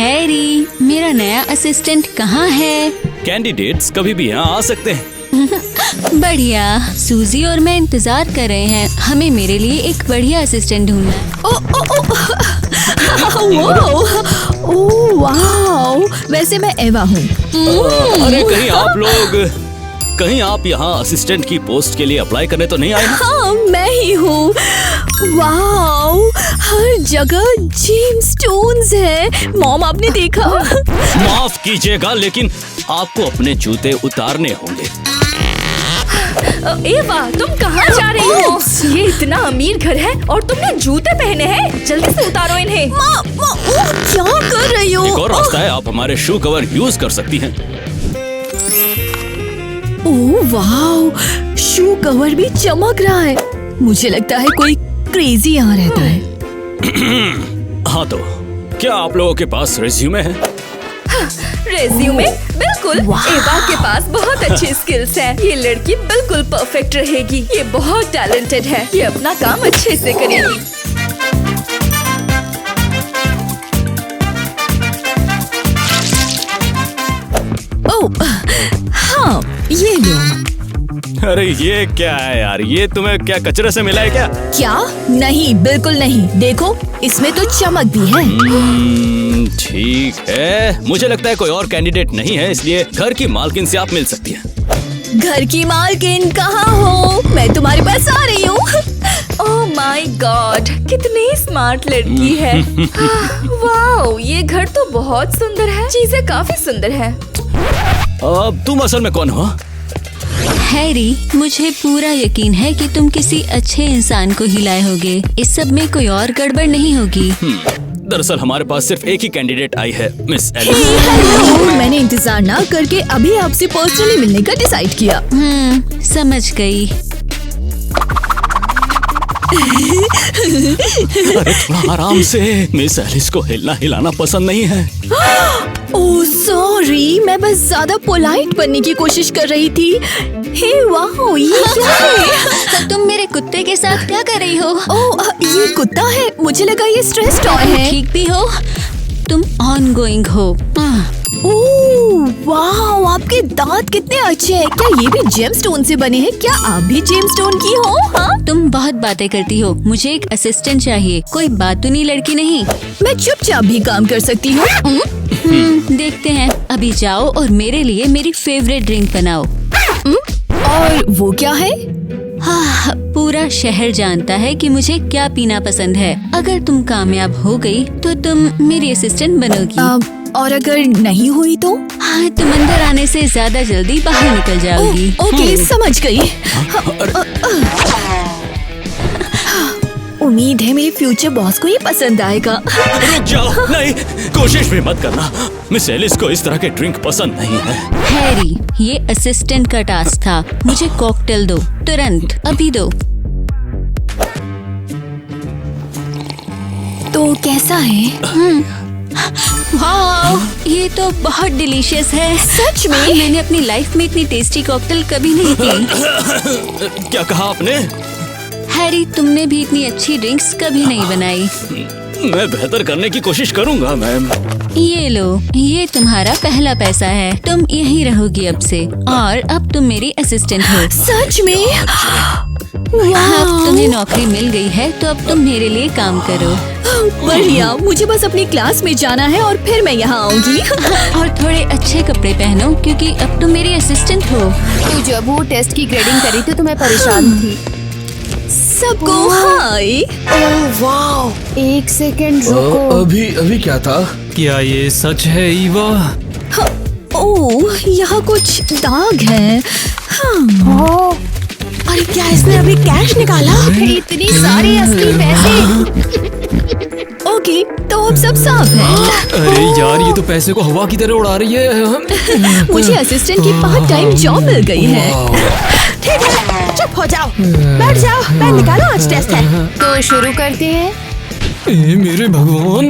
Harry, मेरा नया assistant कहाँ है? कैंडिडेट्स कभी भी यहाँ आ सकते हैं। बढ़िया, सूजी और मैं इंतजार कर रहे हैं। हमें मेरे लिए एक बढ़िया असिस्टेंट ढूंढना है। ओह वाओ, वैसे मैं एवा हूँ। अरे कहीं आप यहाँ असिस्टेंट की पोस्ट के लिए अप्लाई करने तो नहीं आए? हाँ, मैं ही हूँ। वाओ, हर जगह जेमस्टोन्स है। मॉम, आपने देखा? माफ कीजिएगा, लेकिन आपको अपने जूते उतारने होंगे। एवा, तुम कहाँ जा रही हो? ये इतना अमीर घर है और तुमने जूते पहने हैं। जल्दी से उतारो इन्हें। क्या कर रही हो? एक और रास्ता है, आप हमारे शू कवर यूज कर सकती हैं। ओह वाओ, शू कवर भी चमक रहा है। मुझे लगता है कोई क्रेजी यहाँ रहता है। हाँ तो क्या आप लोगों के पास रेज्यूमे है? रेज्यूमे? बिल्कुल। एवा के पास बहुत अच्छी स्किल्स हैं। ये लड़की बिल्कुल परफेक्ट रहेगी। ये बहुत टैलेंटेड है। ये अपना काम अच्छे से करेगी। ओह हाँ, ये लो। अरे ये क्या है यार, ये तुम्हें क्या कचरे से मिला है क्या? क्या? नहीं, बिल्कुल नहीं। देखो, इसमें तो चमक भी है। ठीक है, मुझे लगता है कोई और कैंडिडेट नहीं है, इसलिए घर की मालकिन से आप मिल सकती हैं। घर की मालकिन कहाँ हो? मैं तुम्हारे पास आ रही हूँ। ओह माय गॉड, कितनी स्मार्ट लड़की है। वाओ, ये घर तो बहुत सुंदर है। चीजें काफी सुंदर है। अब तुम असल में कौन हो? हैरी, मुझे पूरा यकीन है कि तुम किसी अच्छे इंसान को ही लाए होगे। इस सब में कोई और गड़बड़ नहीं होगी। दरअसल हमारे पास सिर्फ एक ही कैंडिडेट आई है, मिस एलिस। हेलो, मैंने इंतजार ना करके अभी आपसे पर्सनली मिलने का डिसाइड किया। समझ गई। अरे थोड़ा आराम से, मिस एलिस को हिलना हिलाना पसंद नहीं है। ओह सॉरी, मैं बस ज्यादा पोलाइट बनने की कोशिश कर रही थी। हे वाओ, ये क्या है? तुम मेरे कुत्ते के साथ क्या कर रही हो? ओह, ये कुत्ता है। मुझे लगा ये स्ट्रेस टॉय है। ठीक भी हो, तुम ऑन गोइंग हो। ओह वाओ, आपके दांत कितने अच्छे हैं। क्या ये भी जेमस्टोन से बने हैं? क्या आप भी जेमस्टोन की हो? हाँ? तुम बहुत बातें करती हो। मुझे एक असिस्टेंट चाहिए, कोई बातूनी लड़की नहीं। मैं चुपचाप भी काम कर सकती हूँ। देखते हैं। अभी जाओ और मेरे लिए मेरी फेवरेट ड्रिंक बनाओ। और वो क्या है? हाँ, पूरा शहर जानता है कि मुझे क्या पीना पसंद है। अगर तुम कामयाब हो गई तो तुम मेरी असिस्टेंट बनोगी। और अगर नहीं हुई तो? हाँ, तुम अंदर आने से ज्यादा जल्दी बाहर निकल जाओगी। ओके, समझ गई। उम्मीद है मेरे फ्यूचर बॉस को ये पसंद आएगा। रुक जाओ, नहीं, कोशिश भी मत करना। मिस एलिस को इस तरह के ड्रिंक पसंद नहीं है। हैरी, ये असिस्टेंट का टास्क था। मुझे कॉकटेल दो, तुरंत, अभी दो। तो कैसा है? वाओ, ये तो बहुत डिलीशियस है। सच में? मैंने अपनी लाइफ में इतनी टेस्टी कॉकटेल कभी नहीं पी। क्या कहा आपने? हैरी, तुमने भी इतनी अच्छी ड्रिंक्स कभी नहीं बनाई। मैं बेहतर करने की कोशिश करूंगा मैम। ये लो, ये तुम्हारा पहला पैसा है। तुम यहीं रहोगी अब से, और अब तुम मेरी असिस्टेंट हो। सच में? अब तुम्हें नौकरी मिल गई है, तो अब तुम मेरे लिए काम करो। बढ़िया, मुझे बस अपनी क्लास में जाना है और फिर मैं यहाँ आऊंगी। और थोड़े अच्छे कपड़े पहनो, क्योंकि अब तुम मेरी असिस्टेंट हो। तो जब वो टेस्ट की ग्रेडिंग करी थी तो मैं परेशान थी। सबको हाय। ओह वाओ, एक सेकंड रुको। अभी क्या था? क्या ये सच है ईवा? ओह, यहाँ कुछ दाग हैं। अरे क्या इसने अभी कैश निकाला? इतनी सारी असली पैसे। ओके, तो अब सब साफ है। अरे यार, ये तो पैसे को हवा की तरह उड़ा रही है। मुझे असिस्टेंट की पार्ट टाइम जॉब मिल गई है। ठीक है, चुप हो जाओ, बैठ जाओ, मैं निकालो, आज टेस्ट है। तो शुरू करते हैं। ए मेरे भगवान।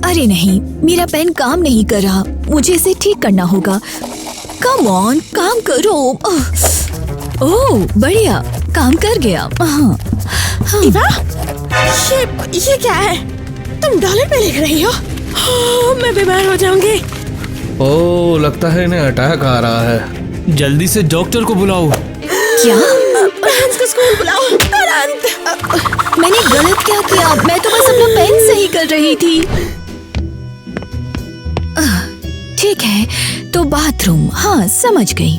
अरे नहीं, मेरा पेन काम नहीं कर रहा। मुझे इसे ठीक करना होगा। कम ऑन, काम करो। ओह बढ़िया, काम कर गया। हाँ। इवा, ये क्या है? तुम डॉलर पे लिख रही हो? मैं बीमार हो जाऊंगी। ओह, लगता है इन्हें अटैक आ रहा है। जल्दी से डॉक्टर को बुलाओ। क्या? को स्कूल बुलाओ तुरंत। मैंने गलत क्या किया? मैं तो बस अपना पेन सही कर रही थी। ठीक है, तो बाथरूम, हाँ समझ गई।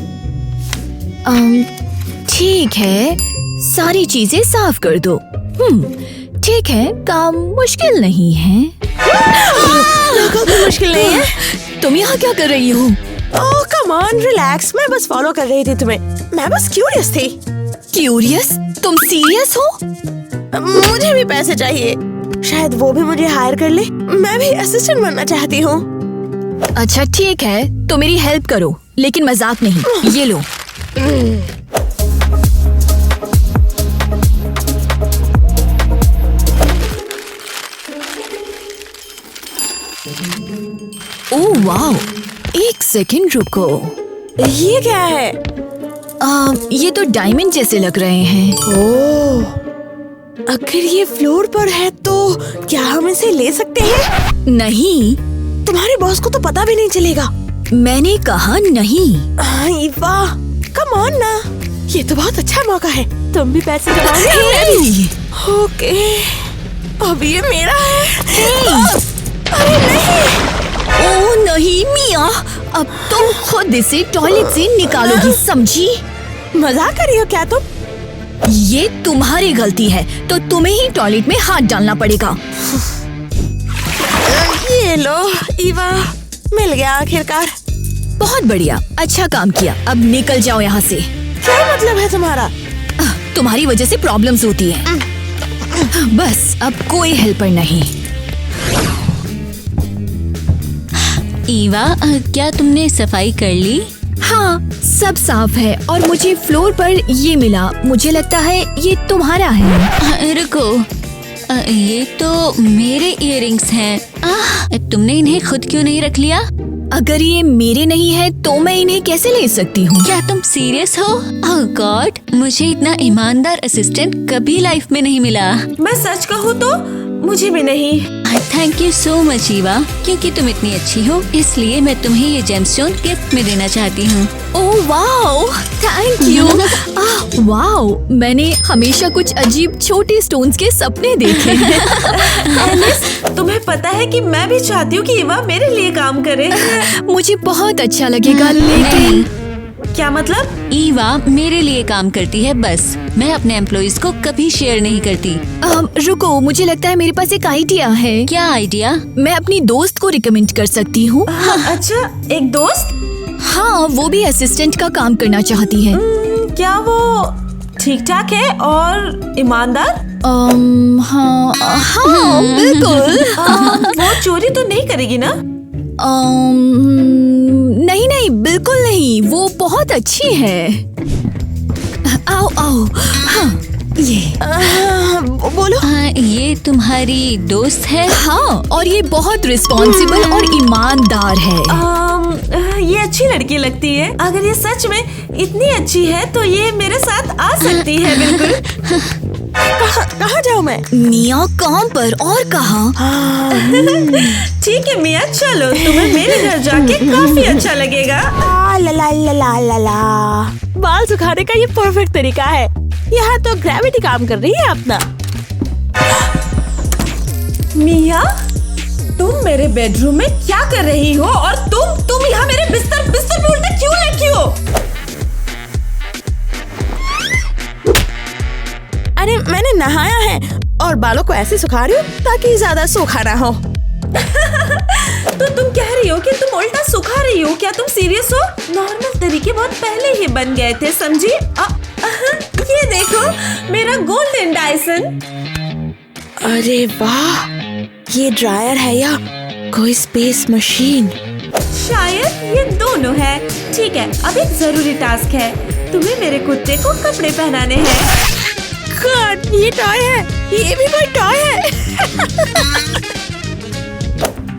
ठीक है, सारी चीजें साफ कर दो। ठीक है, काम मुश्किल नहीं है। कोई मुश्किल नहीं है। तुम यहाँ क्या कर रही हो? ओह कम ऑन, रिलैक्स। मैं बस फॉलो कर रही थी तुम्हें। मैं बस क्यूरियस थी। क्यूरियस? तुम सीरियस हो? मुझे भी पैसे चाहिए। शायद वो भी मुझे हायर कर ले। मैं भी असिस्टेंट बनना चाहती हूँ। अच्छा ठीक है, तो मेरी हेल्प करो, लेकिन मजाक नहीं। ये लो। ओह वाओ, एक सेकंड रुको। ये क्या है? ये तो डायमंड जैसे लग रहे हैं। ओह, अगर ये फ्लोर पर है तो क्या हम इसे ले सकते हैं? नहीं, तुम्हारे बॉस को तो पता भी नहीं चलेगा। मैंने कहा नहीं। इवा, कम ऑन ना। ये तो बहुत अच्छा मौका है। तुम भी पैसे कमाओगे। ओके, अब ये मेरा है। अरे नहीं। ओह नहीं मिया, अब तुम खुद इसे टॉयलेट से निकालोगी, समझी? मजाक कर रही हो क्या तुम? ये तुम्हारी गलती है, तो तुम्हें ही टॉयलेट में हाथ डालना पड़ेगा। ये लो इवा, मिल गया आखिरकार। बहुत बढ़िया, अच्छा काम किया। अब निकल जाओ यहाँ से। क्या मतलब है तुम्हारा? तुम्हारी वजह से प्रॉब्लम्स होती है। बस अब कोई हेल्पर नहीं। ईवा, क्या तुमने सफाई कर ली? हाँ, सब साफ है और मुझे फ्लोर पर ये मिला। मुझे लगता है ये तुम्हारा है। रुको, ये तो मेरे इयररिंग्स हैं। तुमने इन्हें खुद क्यों नहीं रख लिया? अगर ये मेरे नहीं है तो मैं इन्हें कैसे ले सकती हूँ? क्या तुम सीरियस हो? ओह गॉड, मुझे इतना ईमानदार असिस्टेंट कभी लाइफ में नहीं मिला। मैं सच कहूँ तो मुझे भी नहीं। Thank you so much Eva, क्योंकि तुम इतनी अच्छी हो इसलिए मैं तुम्हें ये जेमस्टोन गिफ्ट में देना चाहती हूँ। Oh wow, thank you. Wow, मैंने हमेशा कुछ अजीब छोटे स्टोन्स के सपने देखे हैं। एलिस, तुम्हें पता है कि मैं भी चाहती हूँ कि इवा मेरे लिए काम करे। मुझे बहुत अच्छा लगेगा, लेकिन क्या मतलब? ईवा मेरे लिए काम करती है बस। मैं अपने एम्प्लॉइज को कभी शेयर नहीं करती। रुको, मुझे लगता है मेरे पास एक आइडिया है। क्या आइडिया? मैं अपनी दोस्त को रिकमेंड कर सकती हूँ। अच्छा, एक दोस्त? हाँ, वो भी असिस्टेंट का काम करना चाहती है। क्या वो ठीक ठाक है और ईमानदार? हाँ हाँ बिल्कुल। वो चोरी तो नहीं करेगी ना? नहीं नहीं, बिल्कुल नहीं, वो बहुत अच्छी है। आओ आओ। हाँ, ये बोलो। ये तुम्हारी दोस्त है? हाँ, और ये बहुत रिस्पॉन्सिबल और ईमानदार है। ये अच्छी लड़की लगती है। अगर ये सच में इतनी अच्छी है तो ये मेरे साथ आ सकती है। बिल्कुल। कहाँ जाऊँ मैं? मिया काम पर, और कहाँ? ठीक है मिया, चलो, तुम्हें मेरे घर जाके काफी अच्छा लगेगा। ला ला ला ला ला ला। बाल सुखाने का ये परफेक्ट तरीका है। यहाँ तो ग्रेविटी काम कर रही है अपना। मिया, तुम मेरे बेडरूम में क्या कर रही हो? और तुम यहाँ मेरे बिस्तर पे उल्टा क्यों लेटी हो? अरे मैंने नहाया है और बालों को ऐसे सुखा रही हूँ ताकि ज्यादा सूखा ना हो। तो तुम कह रही हो कि तुम उल्टा सुखा रही हो? क्या तुम सीरियस हो? नॉर्मल तरीके बहुत पहले ही बन गए थे, समझी? ये देखो मेरा गोल्डन डायसन। अरे वाह, ये ड्रायर है या कोई स्पेस मशीन? शायद ये दोनों है। ठीक है, अब एक जरूरी टास्क है। तुम्हें मेरे कुत्ते को कपड़े पहनाने हैं। गॉड, ये टॉय है। ये भी कोई टॉय है।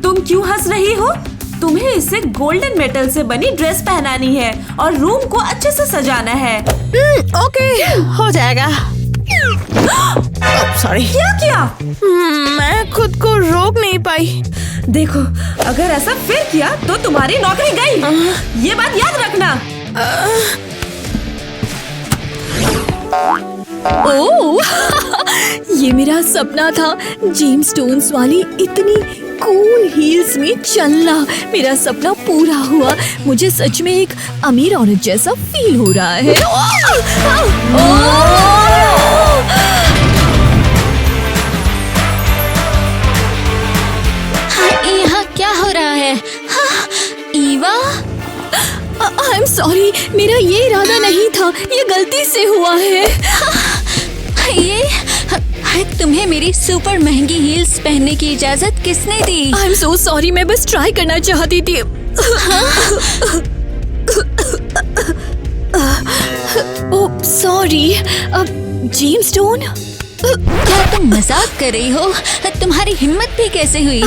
तुम क्यों हंस रही हो? तुम्हें इसे गोल्डन मेटल से बनी ड्रेस पहनानी है और रूम को अच्छे से सजाना है। ओके, हो जाएगा। सॉरी। क्या किया? मैं खुद को रोक नहीं पाई। देखो, अगर ऐसा फिर किया तो तुम्हारी नौकरी गई। ये बात याद रखना। ओह, ये मेरा सपना था, जेम्स स्टोन्स वाली इतनी कूल हील्स में चलना। मेरा सपना पूरा हुआ। मुझे सच में एक अमीर औरत जैसा फील हो रहा है। यहाँ क्या हो रहा है? हाँ, ईवा, आई एम सॉरी, मेरा ये इरादा नहीं था, ये गलती से हुआ है। ये तुम्हें मेरी सुपर महंगी हील्स पहनने की इजाजत किसने दी? आई एम सो सॉरी, मैं बस ट्राई करना चाहती थी। Oh sorry. जेम्स स्टोन, क्या तुम मजाक कर रही हो? तुम्हारी हिम्मत भी कैसे हुई?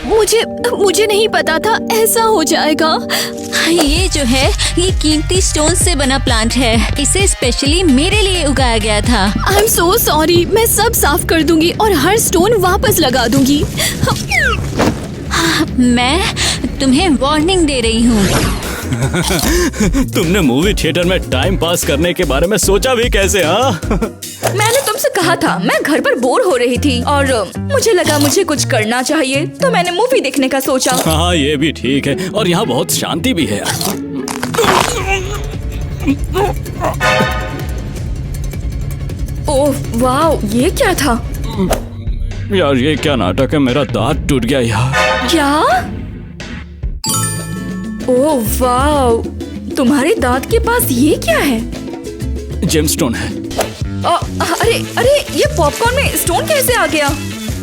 मुझे नहीं पता था ऐसा हो जाएगा। ये जो है, ये कीमती स्टोन से बना प्लांट है। इसे स्पेशली मेरे लिए उगाया गया था। आई एम सो सॉरी, मैं सब साफ कर दूंगी और हर स्टोन वापस लगा दूंगी। मैं तुम्हें वार्निंग दे रही हूँ। तुमने मूवी थिएटर में टाइम पास करने के बारे में सोचा भी कैसे? हाँ, मैंने तुमसे कहा था, मैं घर पर बोर हो रही थी और मुझे लगा मुझे कुछ करना चाहिए, तो मैंने मूवी देखने का सोचा। हाँ, ये भी ठीक है और यहाँ बहुत शांति भी है। ओह वाह, ये क्या था? यार, ये क्या नाटक है? मेरा दांत टूट गया यार। क्या? ओह वाह, तुम्हारे दांत के पास ये क्या है? जेम्स स्टोन है। अरे, ये पॉपकॉर्न में स्टोन कैसे आ गया?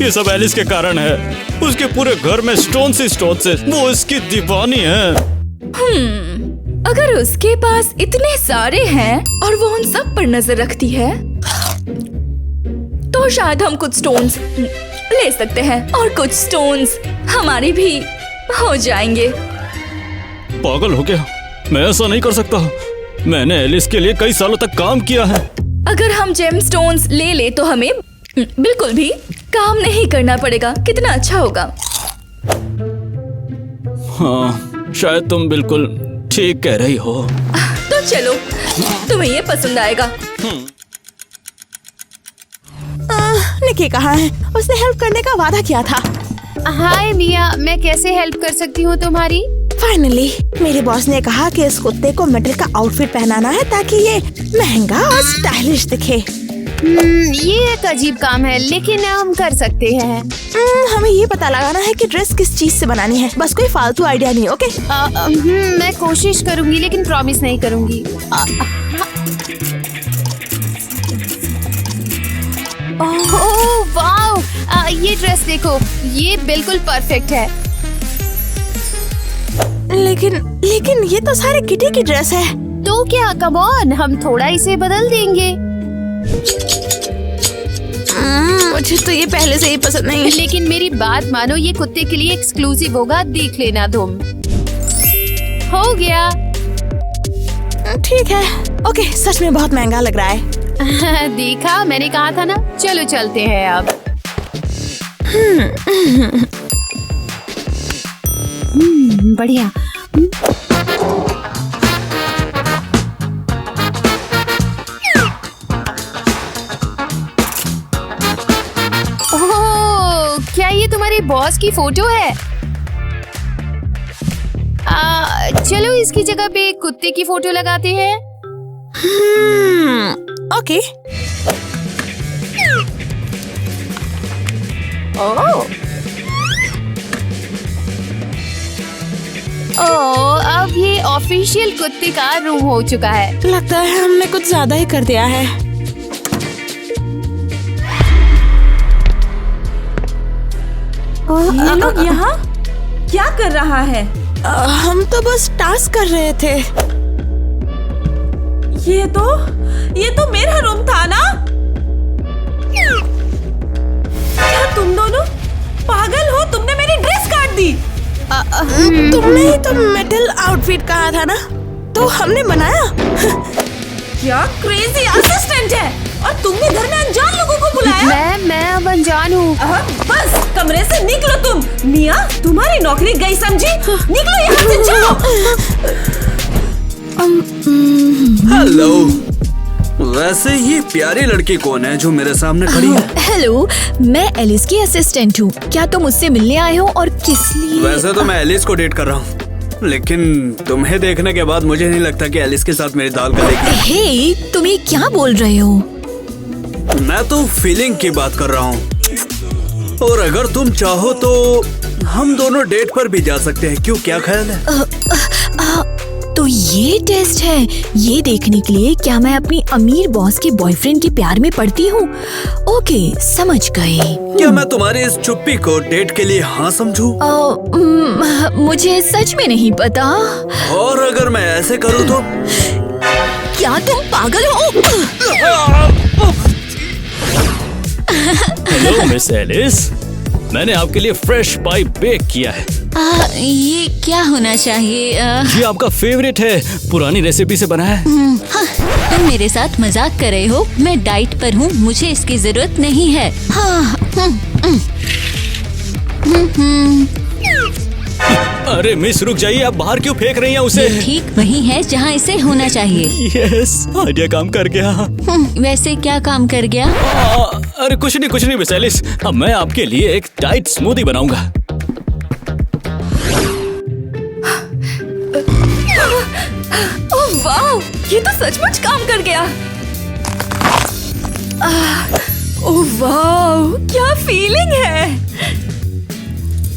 ये सब एलिस के कारण है। उसके पूरे घर में स्टोन से वो इसकी दीवानी है। अगर उसके पास इतने सारे हैं और वो उन सब पर नजर रखती है, तो शायद हम कुछ स्टोन्स ले सकते हैं और कुछ स्टोन्स हमारे भी हो जाएंगे। पागल हो गया? मैं ऐसा नहीं कर सकता। मैंने एलिस के लिए कई सालों तक काम किया है। अगर हम जेम स्टोन्स ले ले तो हमें बिल्कुल भी काम नहीं करना पड़ेगा। कितना अच्छा होगा। हाँ, शायद तुम बिल्कुल ठीक कह रही हो। तो चलो, तुम्हें ये पसंद आएगा। निकी कहाँ है? उसने हेल्प करने का वादा किया था। हाय मिया, मैं कैसे हेल्प कर सकती हूँ तुम्हारी? फाइनली मेरे बॉस ने कहा कि इस कुत्ते को मेटल का आउटफिट पहनाना है ताकि ये महंगा और स्टाइलिश दिखे। ये एक अजीब काम है, लेकिन हम कर सकते हैं। हमें ये पता लगाना है कि ड्रेस किस चीज से बनानी है। बस कोई फालतू आइडिया नहीं। ओके? मैं कोशिश करूंगी, लेकिन प्रॉमिस नहीं करूंगी। ओह वाह, ये ड्रेस देखो, ये बिल्कुल परफेक्ट है। लेकिन ये तो सारे किटी की ड्रेस है। तो क्या, कम ऑन, हम थोड़ा इसे बदल देंगे। मुझे तो ये पहले से ही पसंद नहीं है। लेकिन मेरी बात मानो, ये कुत्ते के लिए एक्सक्लूसिव होगा, देख लेना तुम। हो गया। ठीक है। ओके, सच में बहुत महंगा लग रहा है। देखा, मैंने कहा था ना। चलो चलते हैं अब। बढ़िया। ओह, क्या ये तुम्हारे बॉस की फोटो है? चलो इसकी जगह पे कुत्ते की फोटो लगाते हैं। ओके। अब ये ऑफिशियल कुत्ते का रूम हो चुका है। लगता है हमने कुछ ज्यादा ही कर दिया है। ये लोग यहाँ क्या कर रहा है? हम तो बस टास्क कर रहे थे। ये तो मेरा रूम था ना? क्या तुम दोनों पागल हो? तुमने मेरी ड्रेस काट दी। तुमने डेट कहा था ना, तो हमने बनाया। क्या क्रेजी असिस्टेंट है, और तुमने घर में अनजान लोगों को बुलाया। मैं अब अनजान हूँ। बस कमरे से निकलो तुम। मिया, तुम्हारी नौकरी गई समझी। निकलो यहाँ से, जाओ। हेलो, वैसे ये प्यारी लड़की कौन है जो मेरे सामने खड़ी है? हेलो, मैं एलिस की असिस्टेंट हूँ। क्या तुम उससे मिलने आए हो और किस लिए? वैसे तो मैं एलिस को डेट कर रहा हूँ, लेकिन तुम्हें देखने के बाद मुझे नहीं लगता कि एलिस के साथ मेरी दाल गलेगी। हे, तुम ये क्या बोल रहे हो? मैं तो फीलिंग की बात कर रहा हूँ, और अगर तुम चाहो तो हम दोनों डेट पर भी जा सकते हैं। क्यों, क्या ख्याल है? तो ये टेस्ट है, ये देखने के लिए क्या मैं अपनी अमीर बॉस के बॉयफ्रेंड के प्यार में पड़ती हूँ। ओके, समझ गई। क्या मैं तुम्हारी इस चुप्पी को डेट के लिए हाँ समझूं? मुझे सच में नहीं पता। और अगर मैं ऐसे करूँ तो? क्या तुम पागल हो? हेलो मिस एलिस, मैंने आपके लिए फ्रेश पाई बेक किया है। ये क्या होना चाहिए? ये आपका फेवरेट है, पुरानी रेसिपी से बना है। हाँ, तुम मेरे साथ मजाक कर रहे हो। मैं डाइट पर हूँ, मुझे इसकी जरूरत नहीं है। हाँ, अरे मिस रुक जाइए, आप बाहर क्यों फेंक रही हैं उसे? ये ठीक वही है जहाँ इसे होना चाहिए। यस, आइडिया काम कर गया। वैसे क्या काम कर गया? अरे कुछ नहीं मिस एलिस, अब मैं आपके लिए एक डाइट स्मूदी बनाऊंगा। ओह वाह, ये तो सचमुच काम कर गया। ओह वाह, क्या फीलिंग है।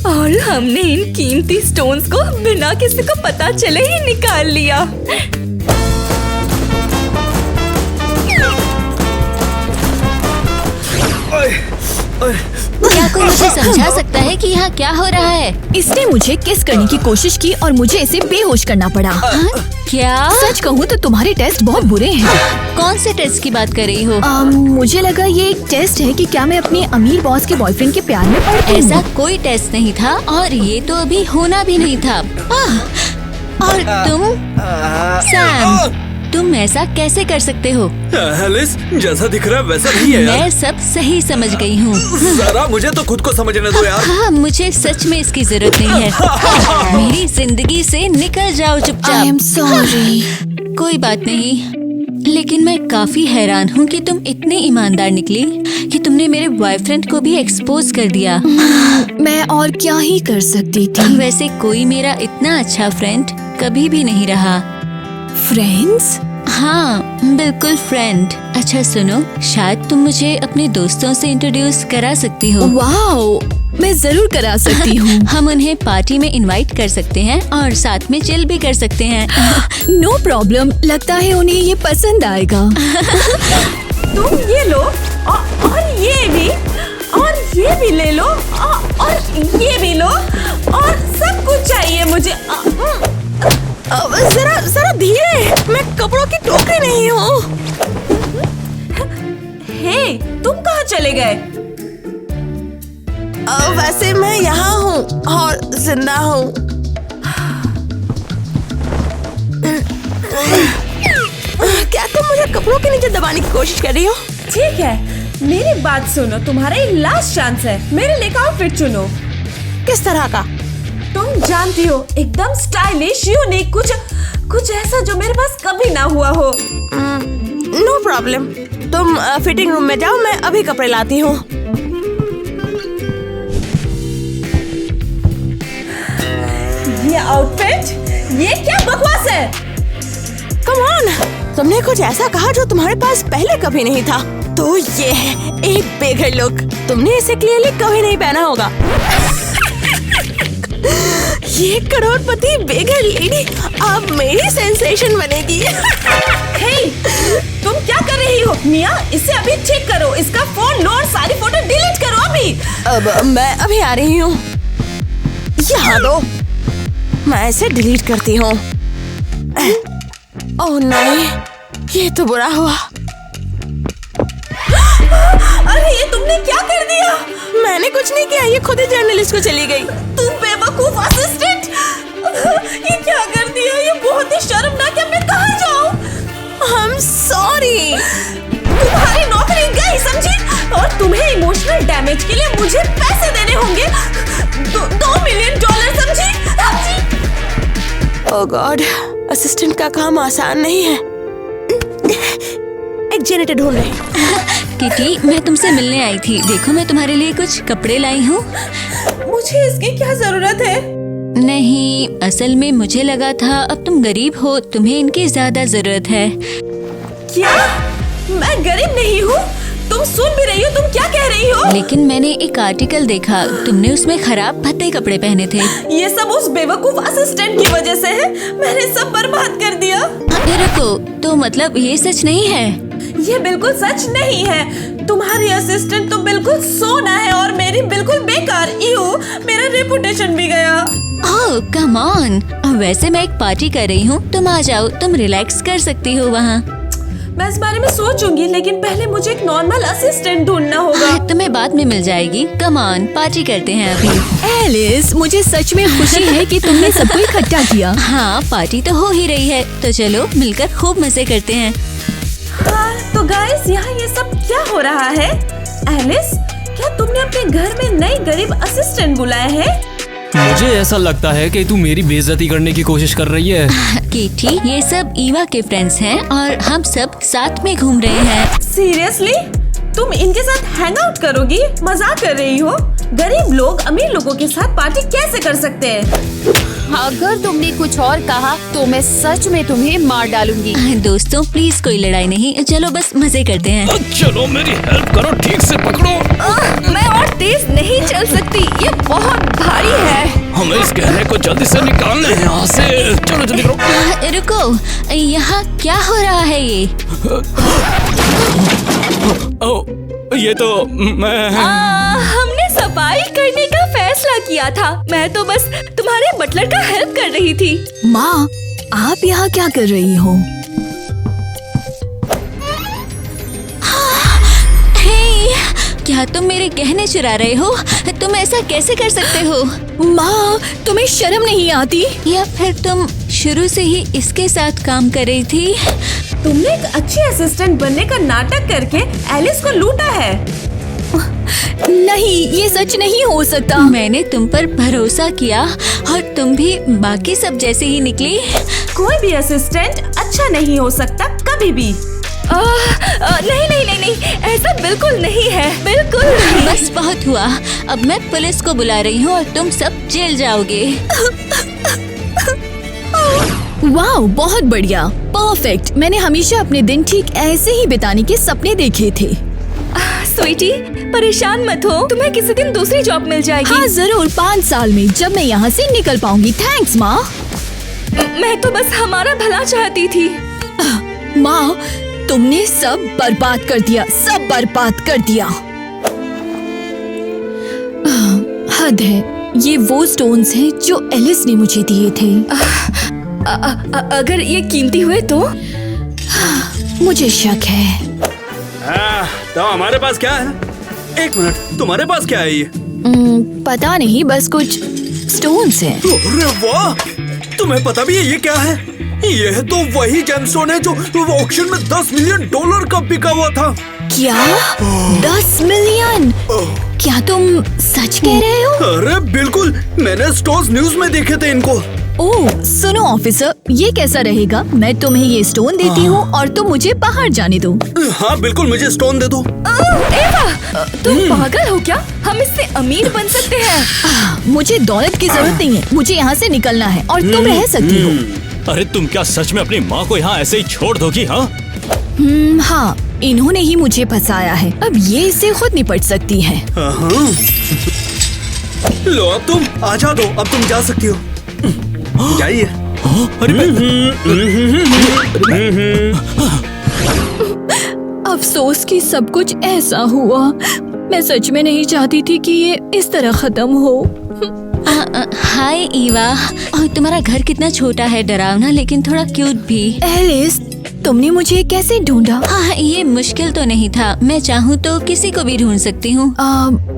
और हमने इन कीमती स्टोन्स को बिना किसी को पता चले ही निकाल लिया। क्या कोई मुझे समझा सकता है कि यहाँ क्या हो रहा है? इसने मुझे किस करने की कोशिश की और मुझे इसे बेहोश करना पड़ा। क्या? सच कहूँ तो तुम्हारे टेस्ट बहुत बुरे हैं। कौन से टेस्ट की बात कर रही हो? मुझे लगा ये एक टेस्ट है कि क्या मैं अपने अमीर बॉस के बॉयफ्रेंड के प्यार में पड़ती हूँ। ऐसा कोई टेस्ट नहीं था, और ये तो अभी होना भी नहीं था। और तुम सैम, तुम ऐसा कैसे कर सकते हो? एलिस, जैसा दिख रहा है वैसा नहीं है यार। मैं सब सही समझ गई हूँ। जरा मुझे तो खुद को समझने दो यार। हाँ, मुझे सच में इसकी जरूरत नहीं है। मेरी जिंदगी से निकल जाओ आई चुपचाप। Am sorry. कोई बात नहीं, लेकिन मैं काफी हैरान हूँ कि तुम इतनी ईमानदार निकली कि तुमने मेरे बॉयफ्रेंड को भी एक्सपोज कर दिया। मैं और क्या ही कर सकती थी। वैसे कोई मेरा इतना अच्छा फ्रेंड कभी भी नहीं रहा। फ्रेंड्स? हाँ, बिल्कुल फ्रेंड। अच्छा सुनो, शायद तुम मुझे अपने दोस्तों से इंट्रोड्यूस करा सकती हो। वाओ, मैं जरूर करा सकती हूँ। हम उन्हें पार्टी में इनवाइट कर सकते हैं और साथ में चिल भी कर सकते हैं। नो प्रॉब्लम, लगता है उन्हें ये पसंद आएगा। तुम ये लो, और ये भी, और ये भी ले लो, और ये भी लो, और सब कुछ चाहिए मुझे। जरा धीरे, मैं कपड़ों की टोकरी नहीं हूँ। हे, तुम कहाँ चले गए? वैसे मैं यहाँ हूँ और जिंदा हूँ। क्या तुम मुझे कपड़ों के नीचे दबाने की कोशिश कर रही हो? ठीक है, मेरी बात सुनो, तुम्हारा ये लास्ट चांस है। मेरे लिए आउटफिट चुनो। किस तरह का? तुम जानती हो, एकदम स्टाइलिश, यूनिक, कुछ ऐसा जो मेरे पास कभी ना हुआ हो। नो प्रॉब्लम, तुम फिटिंग रूम में जाओ, मैं अभी कपड़े लाती हूँ। ये आउटफिट, ये क्या बकवास है? कम ऑन, तुमने कुछ ऐसा कहा जो तुम्हारे पास पहले कभी नहीं था। तो ये है एक बेघर लुक, तुमने इसे क्लियरली कभी नहीं पहना होगा। ये करोड़पति बेघर लेडी अब मेरी सेंसेशन बनेगी। हे, तुम क्या कर रही हो? मिया, इसे अभी ठीक करो, इसका फोन लो और सारी फोटो डिलीट करो अभी। अब मैं अभी आ रही हूँ। यहाँ दो, मैं इसे डिलीट करती हूँ। ओह नहीं, ये तो बुरा हुआ। अरे ये तुमने क्या कर दिया? मैंने कुछ नहीं किया, ये खुद ही जर्नलिस्ट को चली गई। तुम बेवकूफ असिस्टेंट। ये क्या कर दिया? ये बहुत ही शर्मनाक है। मैं कहाँ जाऊँ? I'm sorry। तुम्हारी नौकरी गई, समझी? और तुम्हें इमोशनल डैमेज के लिए मुझे पैसे देने होंगे। $2 मिलियन, समझी? ओह गॉड, असिस्टेंट का काम आसान नहीं है। एक जेनेटर ढूंढ रहे हैं। किटी, मैं तुमसे मिलने आई थी। देखो, मैं तुम्हारे लिए कुछ कपड़े लाई हूँ। मुझे इसकी क्या जरूरत है? नहीं, असल में मुझे लगा था अब तुम गरीब हो, तुम्हें इनकी ज्यादा जरूरत है। क्या? मैं गरीब नहीं हूँ। तुम सुन भी रही हो? तुम क्या कह रही हो? लेकिन मैंने एक आर्टिकल देखा, तुमने उसमें खराब भद्दे कपड़े पहने थे। ये सब उस बेवकूफ असिस्टेंट की वजह से है। मैंने सब बर्बाद कर दिया। अरे रुको, तो मतलब ये सच नहीं है? ये बिल्कुल सच नहीं है। तुम्हारी असिस्टेंट तो बिल्कुल सोना है और मेरी बिल्कुल बेकार। इयो, मेरा रेपुटेशन भी गया। ओह कम ऑन। वैसे मैं एक पार्टी कर रही हूँ, तुम आ जाओ, तुम रिलैक्स कर सकती हो वहाँ। मैं इस बारे में सोचूंगी, लेकिन पहले मुझे एक नॉर्मल असिस्टेंट ढूंढना होगा। तुम्हें बाद में मिल जाएगी। कम ऑन, पार्टी करते हैं अभी। एलिस, मुझे सच में खुशी है कि तुमने सबको इकट्ठा किया। हाँ, पार्टी तो हो ही रही है, तो चलो मिलकर खूब मजे करते हैं। हाँ, तो गाइस, यहाँ ये सब क्या हो रहा है? एलिस, क्या तुमने अपने घर में नई गरीब असिस्टेंट बुलाया है? मुझे ऐसा लगता है कि तू मेरी बेइज्जती करने की कोशिश कर रही है। किटी, ये सब ईवा के फ्रेंड्स हैं और हम सब साथ में घूम रहे हैं। सीरियसली? तुम इनके साथ हैंग आउट करोगी? मजाक कर रही हो? गरीब लोग अमीर लोगों के साथ पार्टी कैसे कर सकते हैं? अगर तुमने कुछ और कहा तो मैं सच में तुम्हें मार डालूंगी। दोस्तों प्लीज, कोई लड़ाई नहीं, चलो बस मजे करते हैं। चलो मेरी हेल्प करो, ठीक से पकड़ो। मैं और तेज नहीं चल सकती, ये बहुत भारी है। हमें इस गहने को जल्दी से निकालना है यहाँ से। चलो जल्दी करो। रुको, यहाँ क्या हो रहा है ये? ओ, ये तो मैं हमने सफाई करने का फैसला किया था। मैं तो बस तुम्हारे बटलर का हेल्प कर रही थी। माँ, आप यहाँ क्या कर रही हो? हे, क्या तुम मेरे गहने चुरा रहे हो? तुम ऐसा कैसे कर सकते हो? माँ, तुम्हें शर्म नहीं आती? या फिर तुम शुरू से ही इसके साथ काम कर रही थी? तुमने एक अच्छी असिस्टेंट बनने का नाटक करके एलिस को लूटा है। नहीं, ये सच नहीं हो सकता। मैंने तुम पर भरोसा किया और तुम भी बाकी सब जैसे ही निकली। कोई भी असिस्टेंट अच्छा नहीं हो सकता कभी भी। नहीं नहीं नहीं नहीं, ऐसा बिल्कुल नहीं है, बिल्कुल नहीं। बस बहुत हुआ, अब मैं पुलिस को बुला रही हूँ और तुम सब जेल जाओगे। वाह, बहुत बढ़िया, परफेक्ट। मैंने हमेशा अपने दिन ठीक ऐसे ही बिताने के सपने देखे थे। स्वीटी, परेशान मत हो, तुम्हें किसी दिन दूसरी जॉब मिल जाएगी। हाँ जरूर, 5 साल में, जब मैं यहाँ से निकल पाऊंगी। थैंक्स माँ। मैं तो बस हमारा भला चाहती थी। माँ, तुमने सब बर्बाद कर दिया, सब बर्बाद कर दिया। हद है, ये वो स्टोन्स हैं जो एलिस ने मुझे दिए थे। अगर ये कीमती हुए तो? मुझे शक है। तो हमारे पास क्या है? एक मिनट, तुम्हारे पास क्या है ये? पता नहीं, बस कुछ स्टोन्स हैं। अरे वाह, तुम्हें पता भी है ये क्या है? ये तो वही जेमस्टोन है जो ऑक्शन में $10 मिलियन का बिका हुआ था। क्या? 10 मिलियन? क्या तुम सच कह रहे हो? अरे बिल्कुल, मैंने स्टोन्स न्यूज में देखे थे इनको। ओह सुनो ऑफिसर, ये कैसा रहेगा? मैं तुम्हें ये स्टोन देती हूँ और तुम मुझे बाहर जाने दो। हाँ बिल्कुल, मुझे स्टोन दे दो। एवा, तुम पागल हो क्या? हम इससे अमीर बन सकते हैं। मुझे दौलत की जरूरत नहीं है, मुझे यहाँ से निकलना है और तुम रह सकती हो। अरे तुम क्या सच में अपनी माँ को यहाँ ऐसे ही छोड़ दोगी? हाँ हाँ, इन्होंने ही मुझे फंसाया है, अब ये इससे खुद निपट सकती है। लो अब तुम आजा दो, अब तुम जा सकती हो, जाइए। अफसोस कि सब कुछ ऐसा हुआ। मैं सच में नहीं चाहती थी कि ये इस तरह खत्म हो। हाय ईवा, और तुम्हारा घर कितना छोटा है, डरावना लेकिन थोड़ा क्यूट भी। एलिस, तुमने मुझे कैसे ढूंढा? हाँ, ये मुश्किल तो नहीं था। मैं चाहूँ तो किसी को भी ढूंढ सकती हूँ।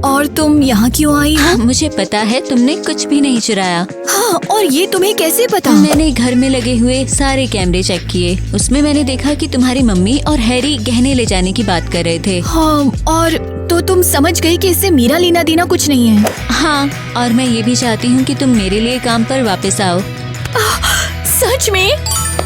और तुम यहाँ क्यों आई हो? मुझे पता है तुमने कुछ भी नहीं चुराया। हाँ, और ये तुम्हें कैसे पता? मैंने घर में लगे हुए सारे कैमरे चेक किए। उसमें मैंने देखा कि तुम्हारी मम्मी और हैरी गहने ले जाने की बात कर रहे थे। हाँ, और तो तुम समझ गई कि इससे मेरा लेना देना कुछ नहीं है। हाँ, और मैं ये भी चाहती हूँ कि तुम मेरे लिए काम पर वापस आओ। सच में?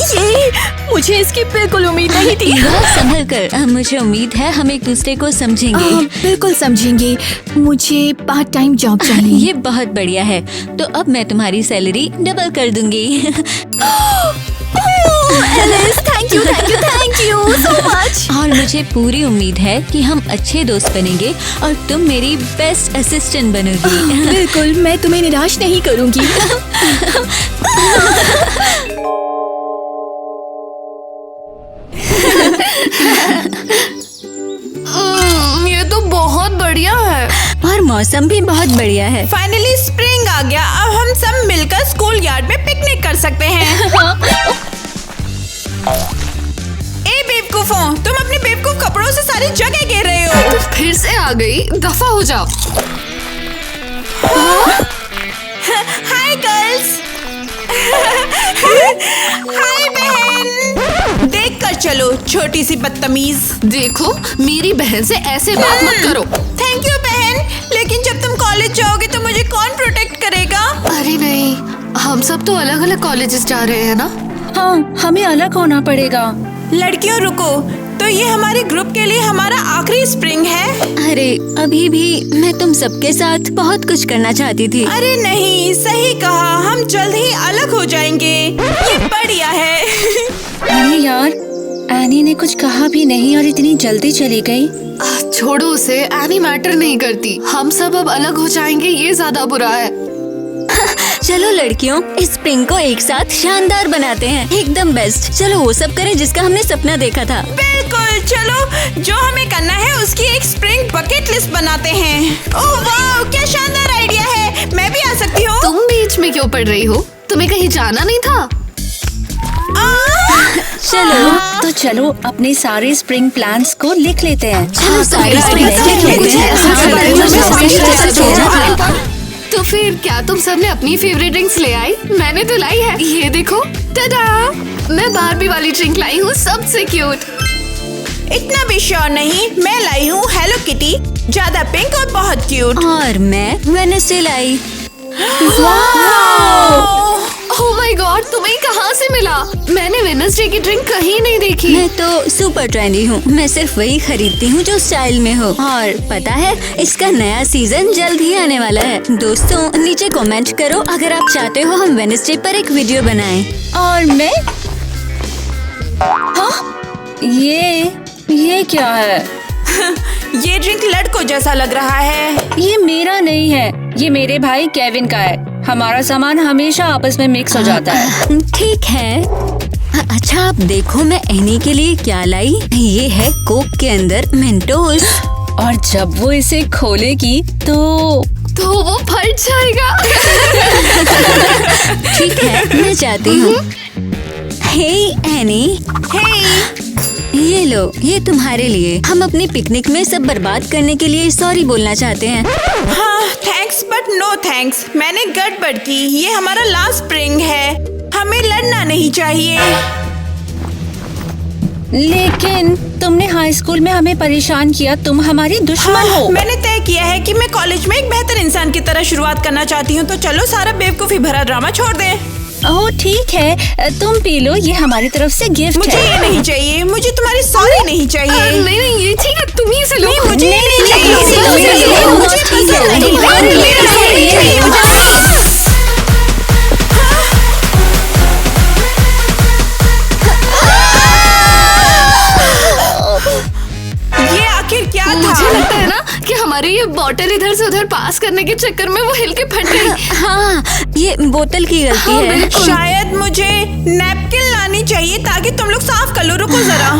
ये मुझे इसकी बिल्कुल उम्मीद नहीं थी। संभल कर, मुझे उम्मीद है हम एक दूसरे को समझेंगे। बिल्कुल समझेंगे। मुझे पार्ट टाइम जॉब चाहिए। ये बहुत बढ़िया है। तो अब मैं तुम्हारी सैलरी डबल कर दूंगी। Alice, thank you so much. और मुझे पूरी उम्मीद है कि हम अच्छे दोस्त बनेंगे और तुम मेरी बेस्ट असिस्टेंट बनोगी। बिल्कुल, मैं तुम्हें निराश नहीं करूंगी। ये तो बहुत बढ़िया है। और मौसम भी बहुत बढ़िया है। फाइनली स्प्रिंग आ गया। अब हम सब मिलकर स्कूल यार्ड में पिकनिक कर सकते हैं। ए बेवकूफों, तुम अपने बेवकूफ कपड़ों से सारी जगह घेर रहे हो। फिर से आ गई, दफा हो जाओ। Hi girls. हाय बहन। देख कर चलो, छोटी सी बदतमीज। देखो, मेरी बहन से ऐसे बात मत करो। थैंक यू बहन, लेकिन जब तुम कॉलेज जाओगे तो मुझे कौन प्रोटेक्ट करेगा? अरे नहीं, हम सब तो अलग अलग कॉलेजेस जा रहे हैं ना। हाँ, हमें अलग होना पड़ेगा। लड़कियों रुको, तो ये हमारे ग्रुप के लिए हमारा आखिरी स्प्रिंग है। अरे अभी भी मैं तुम सबके साथ बहुत कुछ करना चाहती थी। अरे नहीं, सही कहा, हम जल्द ही अलग हो जाएंगे। ये बढ़िया है। अरे यार, एनी ने कुछ कहा भी नहीं और इतनी जल्दी चली गई। छोड़ो उसे, एनी मैटर नहीं करती। हम सब अब अलग हो जाएंगे, ये ज्यादा बुरा है। चलो लड़कियों, इस स्प्रिंग को एक साथ शानदार बनाते हैं, एकदम बेस्ट। चलो वो सब करें जिसका हमने सपना देखा था। बिल्कुल, चलो जो हमें करना है उसकी एक स्प्रिंग बकेट लिस्ट बनाते हैं। ओह वाह, क्या शानदार आइडिया है। मैं भी आ सकती हूँ। तुम बीच में क्यों पड़ रही हो? तुम्हें कहीं जाना नहीं था? चलो तो चलो अपने सारे स्प्रिंग प्लान्स को लिख लेते हैं। चलो सारे तो फिर क्या तुम सब ने अपनी फेवरेट ड्रिंक्स ले आई? मैंने तो लाई है, ये देखो। टाडा! मैं बारबी वाली ड्रिंक लाई हूँ, सबसे क्यूट। इतना भी श्योर नहीं, मैं लाई हूँ हेलो किटी, ज्यादा पिंक और बहुत क्यूट। और मैं Wednesday lie. Oh my God, तुम्हें कहाँ से मिला? मैंने वेडनेसडे की ड्रिंक कहीं नहीं देखी। मैं तो सुपर ट्रेंडी हूँ, मैं सिर्फ वही खरीदती हूँ जो स्टाइल में हो। और पता है, इसका नया सीजन जल्द ही आने वाला है। दोस्तों, नीचे कमेंट करो अगर आप चाहते हो हम वेडनेसडे पर एक वीडियो बनाएं। और मैं? हाँ? ये क्या है? ये ड्रिंक लड़कों जैसा लग रहा है। ये मेरा नहीं है, ये मेरे भाई केविन का है। हमारा सामान हमेशा आपस में मिक्स हो जाता है। ठीक है। अच्छा आप देखो मैं एनी के लिए क्या लाई। ये है कोक के अंदर मेंटोस। और जब वो इसे खोलेगी तो वो फट जाएगा। ठीक है, मैं जाती हूँ। हे एनी। हे, ये लो, ये तुम्हारे लिए। हम अपनी पिकनिक में सब बर्बाद करने के लिए सॉरी बोलना चाहते हैं। हाँ, थैंक्स बट नो थैंक्स। मैंने गड़बड़ की। ये हमारा लास्ट स्प्रिंग है, हमें लड़ना नहीं चाहिए। लेकिन तुमने हाई स्कूल में हमें परेशान किया, तुम हमारी दुश्मन हो। मैंने तय किया है कि मैं कॉलेज में एक बेहतर इंसान की तरह शुरुआत करना चाहती हूँ, तो चलो सारा बेवकूफी भरा ड्रामा छोड़ दें। ओह ठीक है, तुम पी लो, ये हमारी तरफ से गिफ्ट मुझे है। ये नहीं चाहिए, मुझे तुम्हारी सॉरी नहीं चाहिए। नहीं, ये ठीक है, तुम ही से लो। नहीं, मुझे ये नहीं चाहिए। मुझे पसंद नहीं। ये आखिर क्या था? मुझे लगता है ना कि हमारी ये बोतल इधर से उधर पास करने के चक्कर में वो हिल के फट गई। हाँ, ये बोतल की गलती है। शायद मुझे नैपकिन लानी चाहिए ताकि तुम लोग साफ कर लो। रुको जरा।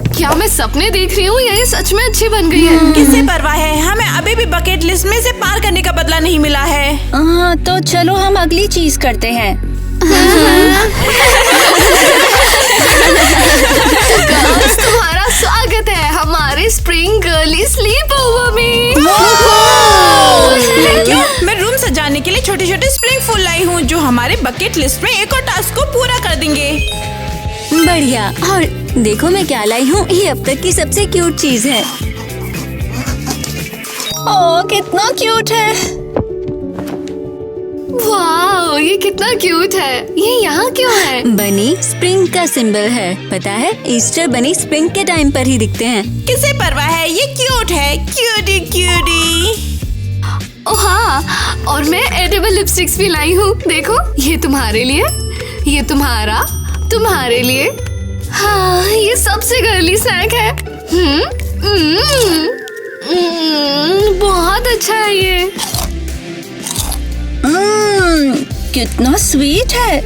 क्या मैं सपने देख रही हूँ या ये सच में अच्छी बन गई है? किसे परवाह है, हमें अभी भी बकेट लिस्ट में से पार करने का बदला नहीं मिला है। हाँ, तो चलो हम अगली चीज करते हैं। गर्ल्स, तुम्हारा स्वागत है हमारे स्प्रिंग गर्ली स्लीप ओवर में। Thank you. मैं रूम सजाने के लिए छोटे छोटे स्प्रिंग फूल लाई हूँ जो हमारे बकेट लिस्ट में एक और टास्क को पूरा कर देंगे। बढ़िया। और देखो मैं क्या लाई हूँ, ये अब तक की सबसे क्यूट चीज है। ओह कितना क्यूट है। वाह, ये कितना क्यूट है। ये यहाँ क्यों है? बनी स्प्रिंग का सिंबल है, पता है? ईस्टर बनी स्प्रिंग के टाइम पर ही दिखते हैं। किसे परवाह है, ये क्यूट है। Cutie cutie. ओह हाँ, और मैं एडिबल लिपस्टिक्स भी लाई हूँ। देखो, ये तुम्हारे लिए, ये तुम्हारे लिए। हाँ, ये सबसे गर्ली स्नैक है। बहुत अच्छा है ये। कितना स्वीट है।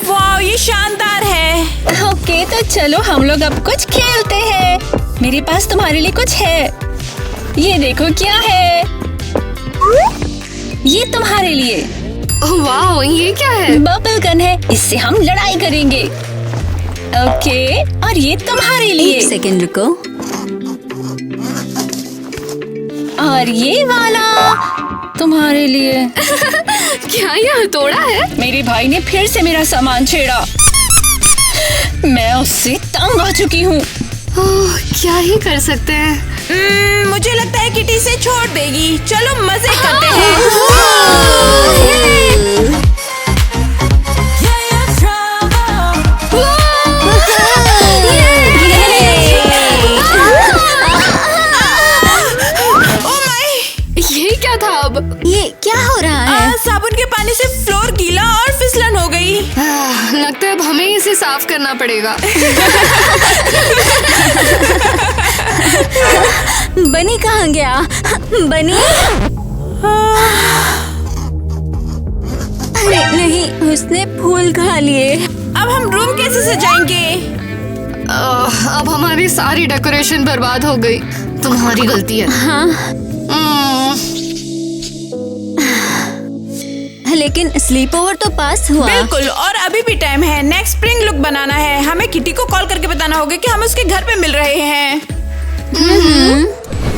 वाह, ये शानदार है। ओके, तो चलो हम लोग अब कुछ खेलते हैं। मेरे पास तुम्हारे लिए कुछ है। ये देखो क्या है। ये तुम्हारे लिए। वाह, ये क्या है? बबल गन है, इससे हम लड़ाई करेंगे। ओके, और ये तुम्हारे लिए। एक सेकंड रुको। और ये वाला तुम्हारे लिए। क्या ये हथौड़ा है? मेरे भाई ने फिर से मेरा सामान छेड़ा। मैं उससे तंग आ चुकी हूँ। ओह, क्या ही कर सकते हैं। मुझे लगता है किटी से छोड़ देगी। चलो मजे करते हैं। ये क्या था अब? ये क्या हो रहा है? साबुन के पानी से फ्लोर गीला और फिसलन हो गई। लगता है अब हमें इसे साफ करना पड़ेगा। बनी कहाँ गया? बनी? अरे नहीं, उसने फूल खा लिए। अब हम रूम कैसे सजाएंगे? अब हमारी सारी डेकोरेशन बर्बाद हो गई। तुम्हारी गलती है। हाँ, लेकिन स्लीप ओवर तो पास हुआ। बिल्कुल, और अभी भी टाइम है। नेक्स्ट स्प्रिंग लुक बनाना है। हमें किटी को कॉल करके बताना होगा कि हम उसके घर पे मिल रहे हैं।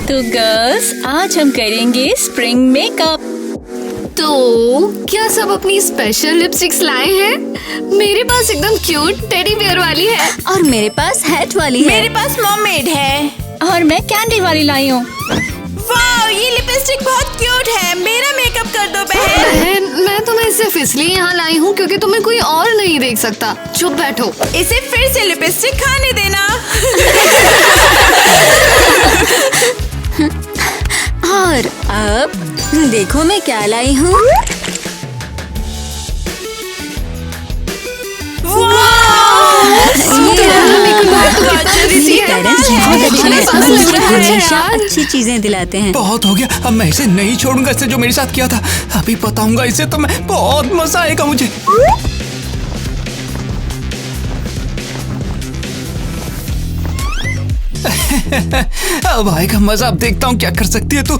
तो गर्ल्स, आज हम करेंगे स्प्रिंग मेकअप। तो क्या सब अपनी स्पेशल लिपस्टिक्स लाए हैं? मेरे पास एकदम क्यूट टेडी बियर वाली है। और मेरे पास हैट वाली है। मेरे पास मॉममेड है। और मैं कैंडी वाली लाई हूँ। वाह, ये लिपस्टिक बहुत क्यूट है। मेरा मेकअप कर दो बहन। बहन, मैं तुम्हें सिर्फ इसलिए यहाँ लाई हूँ क्योंकि तुम्हें कोई और नहीं देख सकता। चुप बैठो। इसे फिर से लिपस्टिक खाने देना। और अब देखो मैं क्या लाई हूँ। हमेशा अच्छी चीजें दिलाते हैं। बहुत हो गया, अब मैं इसे नहीं छोड़ूंगा। इसे जो मेरे साथ किया था अभी बताऊंगा इसे, तो मैं बहुत मजा आएगा मुझे। अब आएगा मजा। अब देखता हूँ क्या कर सकती है तू।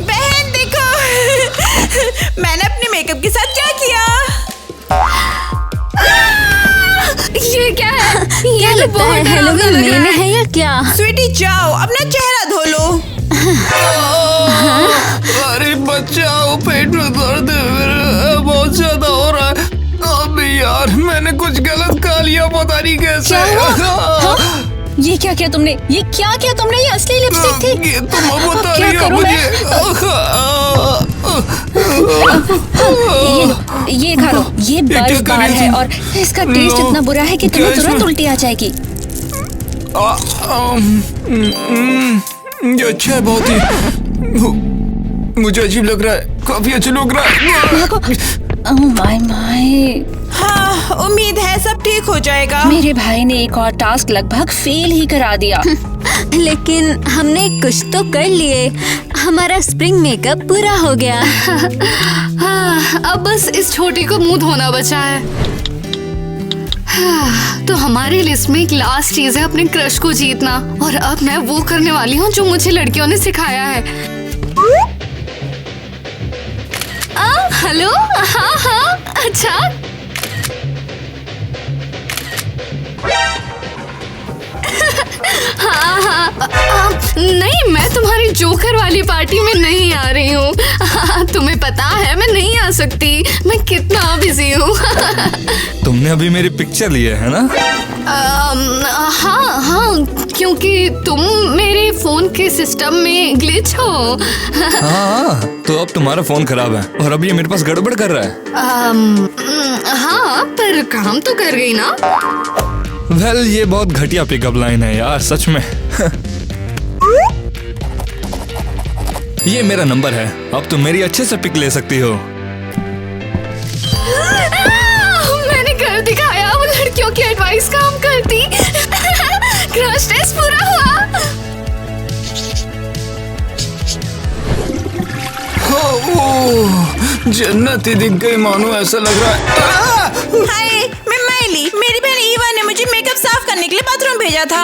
बहन देखो, मैंने अपने मेकअप के साथ क्या किया। ये क्या है? क्या ये तो लगता बहुत है डरावना हेलोवीन लग रहा में है या क्या? स्वीटी जाओ, अपना चेहरा धो लो। अरे बचाओ, पेट में दर्द है मेरा, बहुत ज्यादा हो रहा है। अबे यार, मैंने कुछ गलत खा लिया, पता नहीं कैसे। ये क्या किया तुमने? ये क्या किया तुमने? ये असली लिपस्टिक थी। ये तुम अब बता क्या रही हो करूं मुझे। ये खा लो। ये क्या बर्फ कर बार रही है थी? और इसका टेस्ट नो, इतना बुरा है कि तुम्हें क्या तुरंत इसमें? उल्टी आ जाएगी। ये अच्छा है बहुत ही। मुझे अजीब लग रहा है, काफी अच्छा लग रहा है। माय माय, हाँ, उम्मीद है सब ठीक हो जाएगा। मेरे भाई ने एक और टास्क लगभग फेल ही करा दिया। लेकिन हमने कुछ तो कर लिए। हमारा स्प्रिंग मेकअप पूरा हो गया। हाँ, अब बस इस छोटी को मुंह धोना बचा है। तो हमारी लिस्ट में एक लास्ट चीज है अपने क्रश को जीतना, और अब मैं वो करने वाली हूँ जो मुझे लड़कियों ने सिखाया है। हेलो, हाँ, अच्छा। हाँ, नहीं, मैं तुम्हारी जोकर वाली पार्टी में नहीं आ रही हूँ। तुम्हें पता है मैं नहीं आ सकती, मैं कितना बिजी हूँ। तुमने अभी मेरी पिक्चर ली है ना? हाँ, क्योंकि तुम मेरे फोन के सिस्टम में ग्लिच हो। हाँ, तो अब तुम्हारा फोन खराब है और अब ये मेरे पास गड़बड़ कर रहा है। हाँ, पर काम तो कर गई ना। वेल, ये बहुत घटिया पिकअप लाइन है यार, सच में। ये मेरा नंबर है, अब तुम मेरी अच्छे से पिक ले सकती हो। मैंने कर दिखाया, वो लड़कियों की एडवाइस काम करती। क्रश टेस्ट पूरा हुआ। जन्नत ही दिख गई मानो, ऐसा लग रहा है। हाय, मैं माइली। मेरी बहन ईवा ने मुझे मेकअप साफ करने के लिए बाथरूम भेजा था।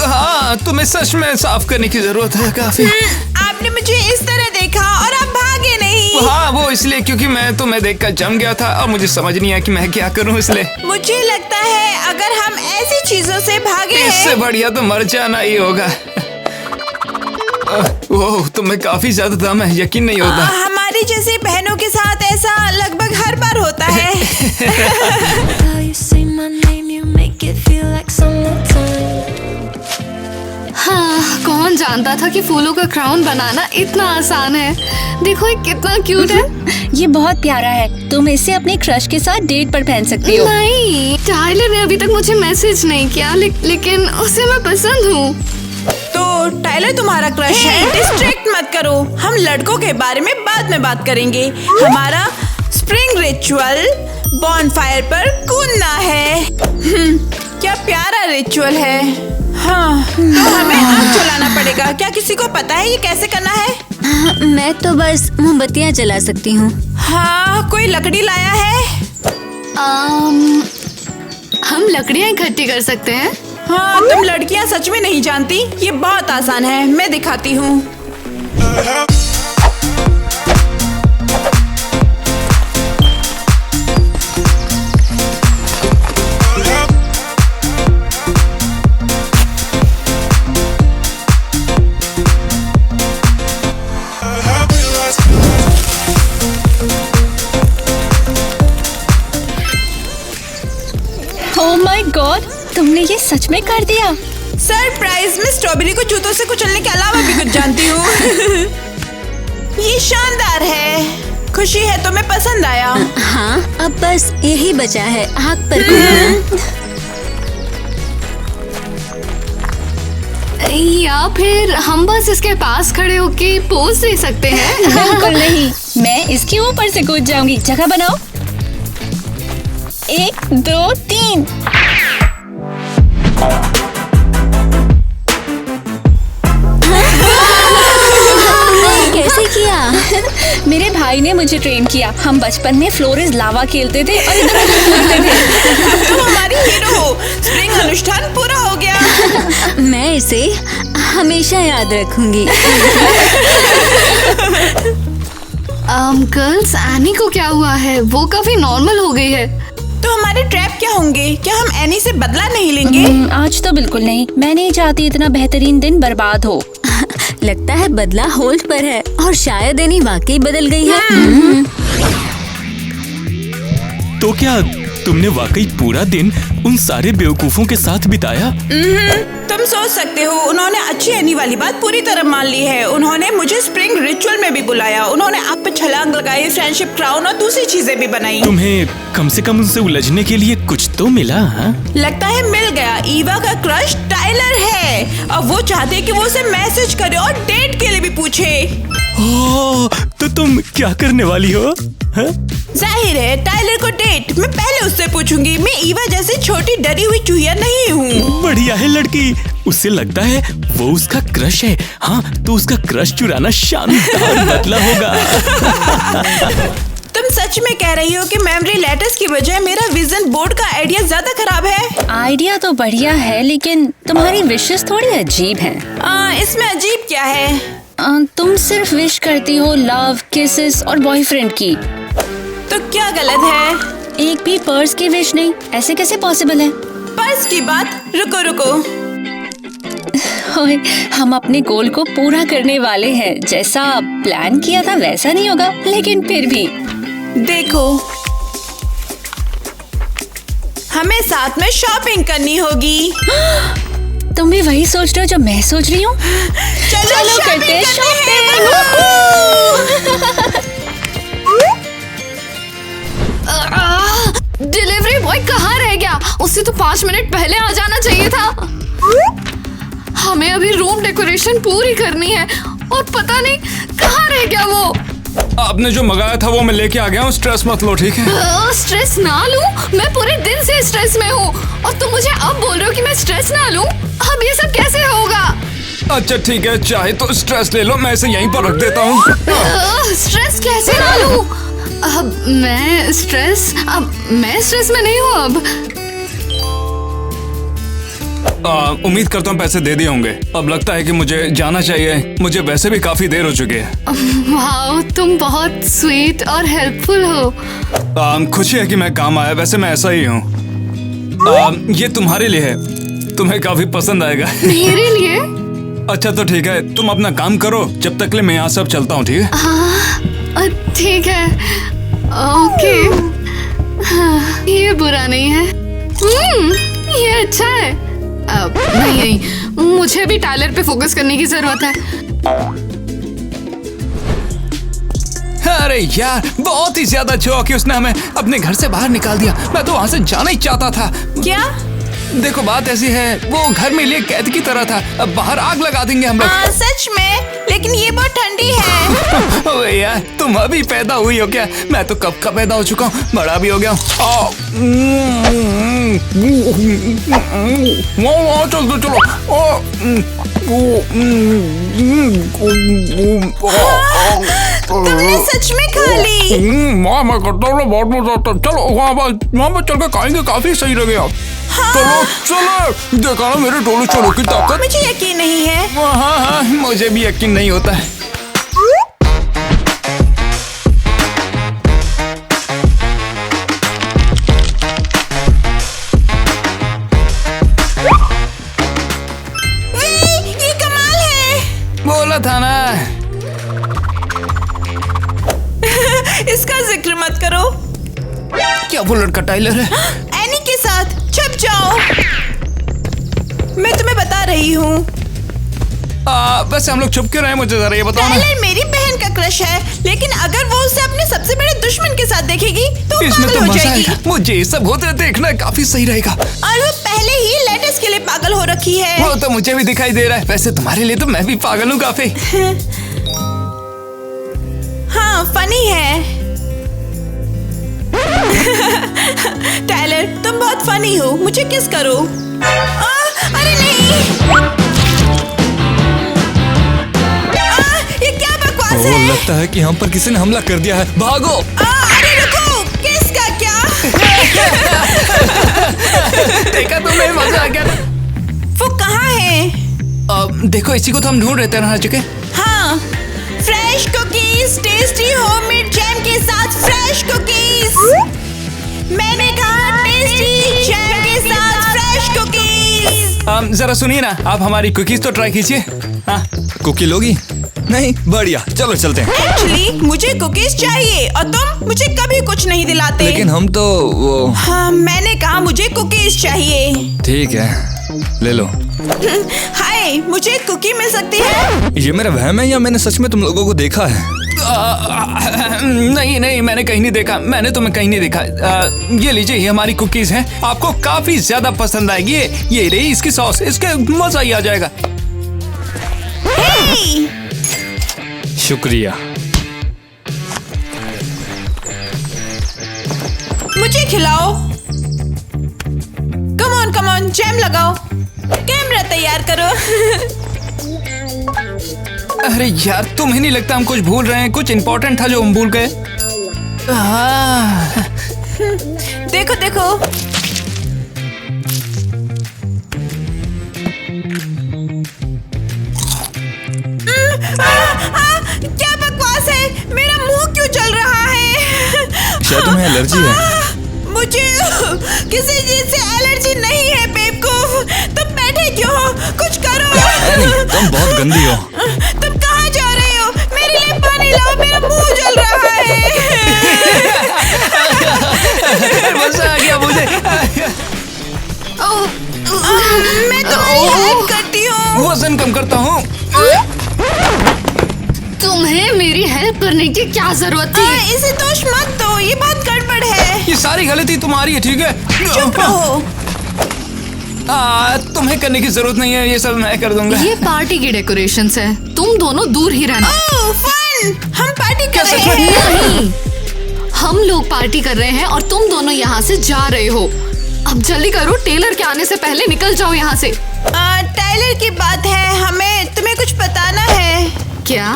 हाँ, तुम्हें सच में साफ करने की जरूरत है काफी। आपने मुझे इस तरह देखा और आप भागे नहीं। हाँ, वो इसलिए क्योंकि मैं तुम्हें देखकर जम गया था और मुझे समझ नहीं आया कि मैं क्या करूँ, इसलिए। मुझे लगता है अगर हम ऐसी चीजों से भागे इससे बढ़िया तो मर जाना ही होगा। ओह, तुम्हें काफी ज्यादा दम है, यकीन नहीं होता। हमारी जैसी बहनों के साथ ऐसा लगभग हर बार होता है। हाँ, कौन जानता था कि फूलों का क्राउन बनाना इतना आसान है। देखो ये कितना क्यूट है। ये बहुत प्यारा है, तुम इसे अपने क्रश के साथ डेट पर पहन सकती हो। नहीं, टाइलर ने अभी तक मुझे मैसेज नहीं किया, लेकिन उसे मैं पसंद हूँ। तो टाइलर तुम्हारा क्रश है? डिस्ट्रैक्ट मत करो, हम लड़कों के बारे में बाद में बात करेंगे। हमारा स्प्रिंग रिचुअल बॉनफायर पर कूदना है। क्या प्यारा रिचुअल है। हाँ, तो हमें आग जलाना पड़ेगा। क्या किसी को पता है ये कैसे करना है? मैं तो बस मोमबत्तियाँ जला सकती हूँ। हाँ, कोई लकड़ी लाया है? हम लकड़ियाँ इकट्ठी कर सकते हैं। हाँ, तुम लड़कियाँ सच में नहीं जानती, ये बहुत आसान है, मैं दिखाती हूँ। ओह माय गॉड, तुमने ये सच में कर दिया। सरप्राइज, मैं स्ट्रॉबेरी को जूतों से कुचलने के अलावा भी कुछ जानती हूँ। ये शानदार है, खुशी है तुम्हें पसंद आया। हाँ, अब बस यही बचा है, आग पर कूदना। या फिर हम बस इसके पास खड़े होके पोज दे सकते हैं। बिल्कुल नहीं, मैं इसके ऊपर से कूद जाऊंगी। जगह बनाओ। 1 2 3। कैसे किया? मेरे भाई ने मुझे ट्रेन किया। हम बचपन में फ्लोरेज लावा खेलते थे और इधर उधर कूदते थे। तुम हमारी हीरो हो। स्प्रिंग अनुष्ठान पूरा हो गया। मैं इसे हमेशा याद रखूंगी। गर्ल्स, एनी को क्या हुआ है? वो काफी नॉर्मल हो गई है। तो हमारे ट्रैप क्या होंगे? क्या हम एनी से बदला नहीं लेंगे? आज तो बिल्कुल नहीं। मैं नहीं चाहती इतना बेहतरीन दिन बर्बाद हो। लगता है बदला होल्ड पर है और शायद एनी वाकई बदल गई है। तो क्या तुमने वाकई पूरा दिन उन सारे बेवकूफों के साथ बिताया? तुम सोच सकते हो, उन्होंने अच्छी एनी वाली बात पूरी तरह मान ली है। उन्होंने मुझे स्प्रिंग रिचुअल में भी बुलाया। उन्होंने आप पे छलांग लगाई, फ्रेंडशिप क्राउन और दूसरी चीजें भी बनाई। तुम्हें कम से कम उनसे उलझने के लिए कुछ तो मिला। हाँ? लगता है मिल गया। ईवा का क्रश टाइलर है और वो चाहते कि वो उसे मैसेज करे और डेट के लिए भी पूछे। ओह, तो तुम क्या करने वाली हो? हाँ? जाहिर है टाइलर को डेट मैं पहले उससे पूछूंगी। मैं ईवा जैसी छोटी डरी हुई चूहिया नहीं हूँ। बढ़िया है लड़की, उससे लगता है वो उसका क्रश है। हाँ, तो उसका क्रश चुराना शानदार बदला होगा। तो तुम सच में कह रही हो कि मेमोरी लेटर्स की बजाय मेरा विजन बोर्ड का आइडिया ज्यादा खराब है? आइडिया तो बढ़िया है, लेकिन तुम्हारी विशेष थोड़ी अजीब हैं। इसमें अजीब क्या है? तुम सिर्फ विश करती हो लव, किसेस और बॉयफ्रेंड की। तो क्या गलत है? एक भी पर्स की विश नहीं, ऐसे कैसे पॉसिबल है? पर्स की बात? रुको रुको, ओए, हम अपने गोल को पूरा करने वाले हैं। जैसा प्लान किया था वैसा नहीं होगा, लेकिन फिर भी देखो, हमें साथ में शॉपिंग करनी होगी। तुम भी वही सोच रहे हो जो मैं सोच रही हूँ? चलो करते हैं शॉपिंग। डिलीवरी बॉय कहाँ रह गया? उसे तो 5 मिनट पहले आ जाना चाहिए था। हमें अभी रूम डेकोरेशन पूरी करनी है और पता नहीं कहाँ रह गया वो। आपने जो मंगाया था वो मैं लेके आ गया हूँ, स्ट्रेस मत लो, ठीक है? स्ट्रेस ना लूं? मैं पूरे दिन से स्ट्रेस में हूँ और तुम मुझे अब बोल रहे हो कि मैं स्ट्रेस ना लूं? अब ये सब कैसे होगा? अच्छा ठीक है, चाहे तो स्ट्रेस ले लो, मैं इसे यहीं पर रख देता हूँ। स्ट्रेस कैसे ना लूं? अब मैं स्ट्रेस में नहीं हूँ अब। उम्मीद करता हूँ पैसे दे दिए होंगे। अब लगता है कि मुझे जाना चाहिए, मुझे वैसे भी काफी देर हो चुकी है। वाह, तुम बहुत स्वीट और हेल्पफुल हो। खुशी है कि मैं काम आया, वैसे मैं ऐसा ही हूँ। ये तुम्हारे लिए है, तुम्हें काफी पसंद आएगा। मेरे लिए? अच्छा तो ठीक है, तुम अपना काम करो, जब तक ले मैं यहाँ सब चलता हूँ, ठीक है? हाँ ठीक है, ओके। हाँ, ये बुरा नहीं है। ये अच्छा है। अब नहीं, मुझे भी टायलर पे फोकस करने की जरूरत है। अरे यार, बहुत ही ज्यादा शौक है, उसने हमें अपने घर से बाहर निकाल दिया। मैं तो वहाँ से जाना ही चाहता था। क्या? देखो बात ऐसी है, वो घर में लिए कैद की तरह था। अब बाहर आग लगा देंगे हम लोग। सच में? लेकिन ये बहुत ठंडी है। ओए यार, तुम अभी पैदा हुई हो क्या? मैं तो कब का पैदा हो चुका हूँ, बड़ा भी हो गया हूँ। चलो चलो। तुमने सच में खा ली? मैं करता हूँ, बहुत मजा आता है। चलो वहाँ पर चल के खाएंगे, काफी सही लगेगा। चलो चलो, देखा ना मेरे डोलू चलो की ताकत। मुझे यकीन नहीं है। हाँ, मुझे भी यकीन नहीं होता है। ये कमाल है। बोला था ना। इसका जिक्र मत करो। क्या वो लड़का टाइलर है? एनी के साथ छुप जाओ। मैं तुम्हें बता रही हूँ। वैसे हम लोग छुप क्यों रहे, मुझे जरा ये बताओ ना। टाइलर मेरी बहन का क्रश है, लेकिन अगर वो उसे अपने सबसे बड़े दुश्मन के साथ देखेगी तो इसमें पागल तो हो मजा जाएगी। आएगा। मुझे ये सब होते देखना काफी सही रहेगा। और वो पहले ही लेटेस्ट के लिए पागल हो रखी है। वो तो मुझे भी दिखाई दे रहा है। वैसे तुम्हारे लिए तो मैं भी पागल हूँ काफी। हाँ, फनी है। टाइलर, तुम बहुत फनी हो, मुझे किस करो। अरे नहीं, ये क्या बकवास है? लगता है कि हम पर किसी ने हमला कर दिया है, भागो। अरे रुको, किसका क्या? देखा तुमने, मजा आ गया। वो कहाँ है? देखो, इसी को तो हम ढूंढ रहे थे ना चुके। हाँ, fresh cookies, tasty homemade jam के साथ फ्रेश कुकीज। मैंने कहा टेस्टी जैम के साथ फ्रेश कुकीज। जरा सुनिए ना, आप हमारी कुकीज तो ट्राई कीजिए। हाँ, कुकी लोगी? नहीं, बढ़िया, चलो चलते हैं। एक्चुअली मुझे कुकीज चाहिए और तुम मुझे कभी कुछ नहीं दिलाते। लेकिन हम तो वो। हाँ, मैंने कहा मुझे कुकीज चाहिए। ठीक है, ले लो। हाय, मुझे कुकी मिल सकती है? ये मेरा वहम है या मैंने सच में तुम लोगों को देखा है? नहीं, मैंने कहीं नहीं देखा। मैंने तुम्हें कहीं नहीं देखा। ये लीजिए, ये हमारी कुकीज हैं। आपको काफी ज्यादा पसंद आएगी। ये रही इसकी सॉस, इसके मजा ही आ जाएगा। Hey! शुक्रिया। मुझे खिलाओ। कम ऑन, जैम लगाओ। कैमरा तैयार करो। अरे यार, तुम्हें नहीं लगता हम कुछ भूल रहे हैं? कुछ इम्पोर्टेंट था जो हम भूल गए। देखो देखो, क्या बकवास है, मेरा मुंह क्यों जल रहा है? शायद तुम्हें एलर्जी है। मुझे किसी चीज से एलर्जी नहीं है बेवकूफ। तुम बैठे क्यों हो? कुछ करो। एनी, तुम बहुत गंदी हो। तुम कहाँ जा रहे हो? मेरे लिए पानी लाओ, मेरा मुंह जल रहा है। मजा आ गया मुझे। मैं तुम्हारी हेल्प करती हूँ। वजन कम करता हूँ। तुम्हें मेरी हेल्प करने की क्या जरूरत थी? इसे दोष मत दो, ये बहुत गड़बड़ है। ये सारी गलती तुम्हारी है, ठीक है? चुप रहो। तुम्हें करने की जरूरत नहीं है, ये सब मैं कर दूंगा। ये पार्टी की डेकोरेशंस है, तुम दोनों दूर ही रहना। ओह फन, हम पार्टी कर रहे हैं। नहीं, हम लोग पार्टी कर रहे हैं और तुम दोनों यहाँ से जा रहे हो। अब जल्दी करो, टेलर के आने से पहले निकल जाओ यहाँ से। टाइलर की बात है, हमें तुम्हें कुछ बताना है। क्या?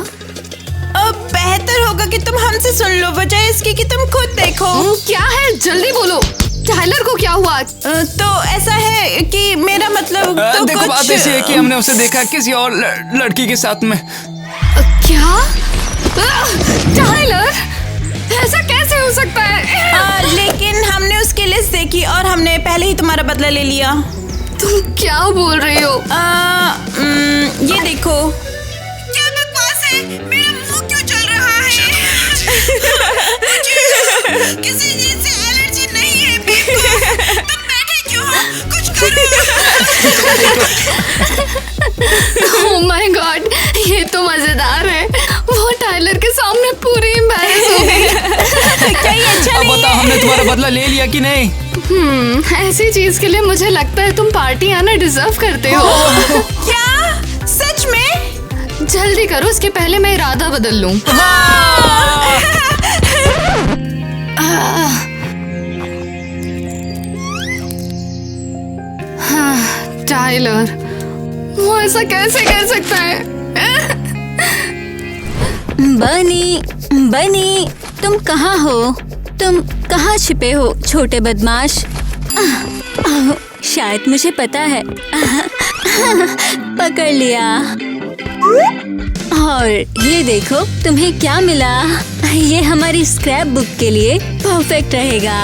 अब बेहतर होगा कि तुम हमसे सुन लो, बजाय इसके कि तुम खुद देखो। क्या है, जल्दी बोलो। टाइलर को क्या हुआ? तो ऐसा है कि मेरा मतलब तो देखो कुछ... बात ऐसी है कि हमने उसे देखा किसी और लड़की के साथ में। क्या? टाइलर, ऐसा कैसे हो सकता है? लेकिन हमने उसकी लिस्ट देखी और हमने पहले ही तुम्हारा बदला ले लिया। तुम क्या बोल रही हो? ये देखो। क्या बकवास है, मेरा मुंह क्यों जल रहा है? मुझे किसी चीज से एलर्जी नहीं है बेवकूफ। तुम बैठे क्यों हो? कुछ करो। ओह माय गॉड, ये तो मजेदार है। वो टाइलर के सामने पूरी एम्बैरेस हो गई। क्या ये अच्छा नहीं बताओ, हमने तुम्हारा बदला ले लिया कि नहीं? ऐसी चीज के लिए मुझे लगता है तुम पार्टी आना डिजर्व करते हो। क्या सच में? जल्दी करो, इसके पहले मैं इरादा बदल लूं। टाइलर, वो ऐसा कैसे कर सकता है? बनी, बनी, तुम कहाँ हो? तुम कहाँ छिपे हो, छोटे बदमाश? शायद मुझे पता है। पकड़ लिया। और ये देखो तुम्हें क्या मिला। ये हमारी स्क्रैप बुक के लिए परफेक्ट रहेगा।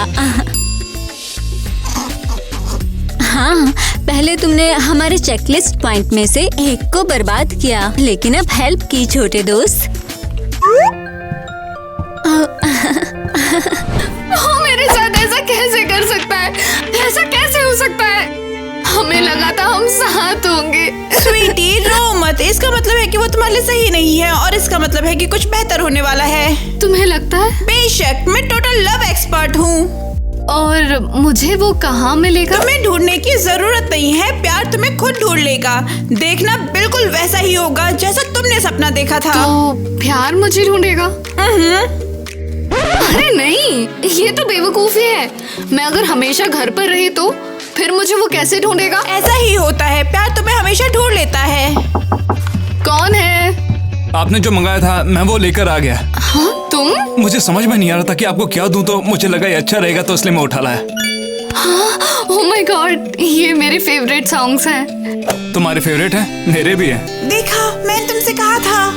हाँ, पहले तुमने हमारे चेकलिस्ट पॉइंट में से एक को बर्बाद किया, लेकिन अब हेल्प की छोटे दोस्त। वो मेरे साथ ऐसा कैसे कर सकता है? ऐसा कैसे हो सकता है? हमें लगा था हम साथ होंगे। स्वीटी, रो मत। इसका मतलब है कि वो तुम्हारे लिए सही नहीं है और इसका मतलब है कि कुछ बेहतर होने वाला है। तुम्हें लगता है? बेशक, मैं टोटल लव एक्सपर्ट हूँ। और मुझे वो कहाँ मिलेगा? तुम्हें ढूंढने की जरूरत नहीं है, प्यार तुम्हें खुद ढूंढ लेगा। देखना बिल्कुल वैसा ही होगा जैसा तुमने सपना देखा था। तो प्यार मुझे ढूंढेगा? अरे नहीं, ये तो बेवकूफी है। मैं अगर हमेशा घर पर रही तो फिर मुझे वो कैसे ढूंढेगा? ऐसा ही होता है, प्यार तुम्हें हमेशा ढूंढ लेता है। कौन है? आपने जो मंगाया था मैं वो लेकर आ गया। हाँ, तुम? मुझे समझ में नहीं आ रहा था कि आपको क्या दूं, तो मुझे लगा ये अच्छा रहेगा तो इसलिए मैं उठा लाया। हाँ, ओह माय गॉड, ये मेरे फेवरेट सॉन्ग्स हैं। तुम्हारे फेवरेट हैं? मेरे भी हैं। देखा, मैंने तुमसे कहा था।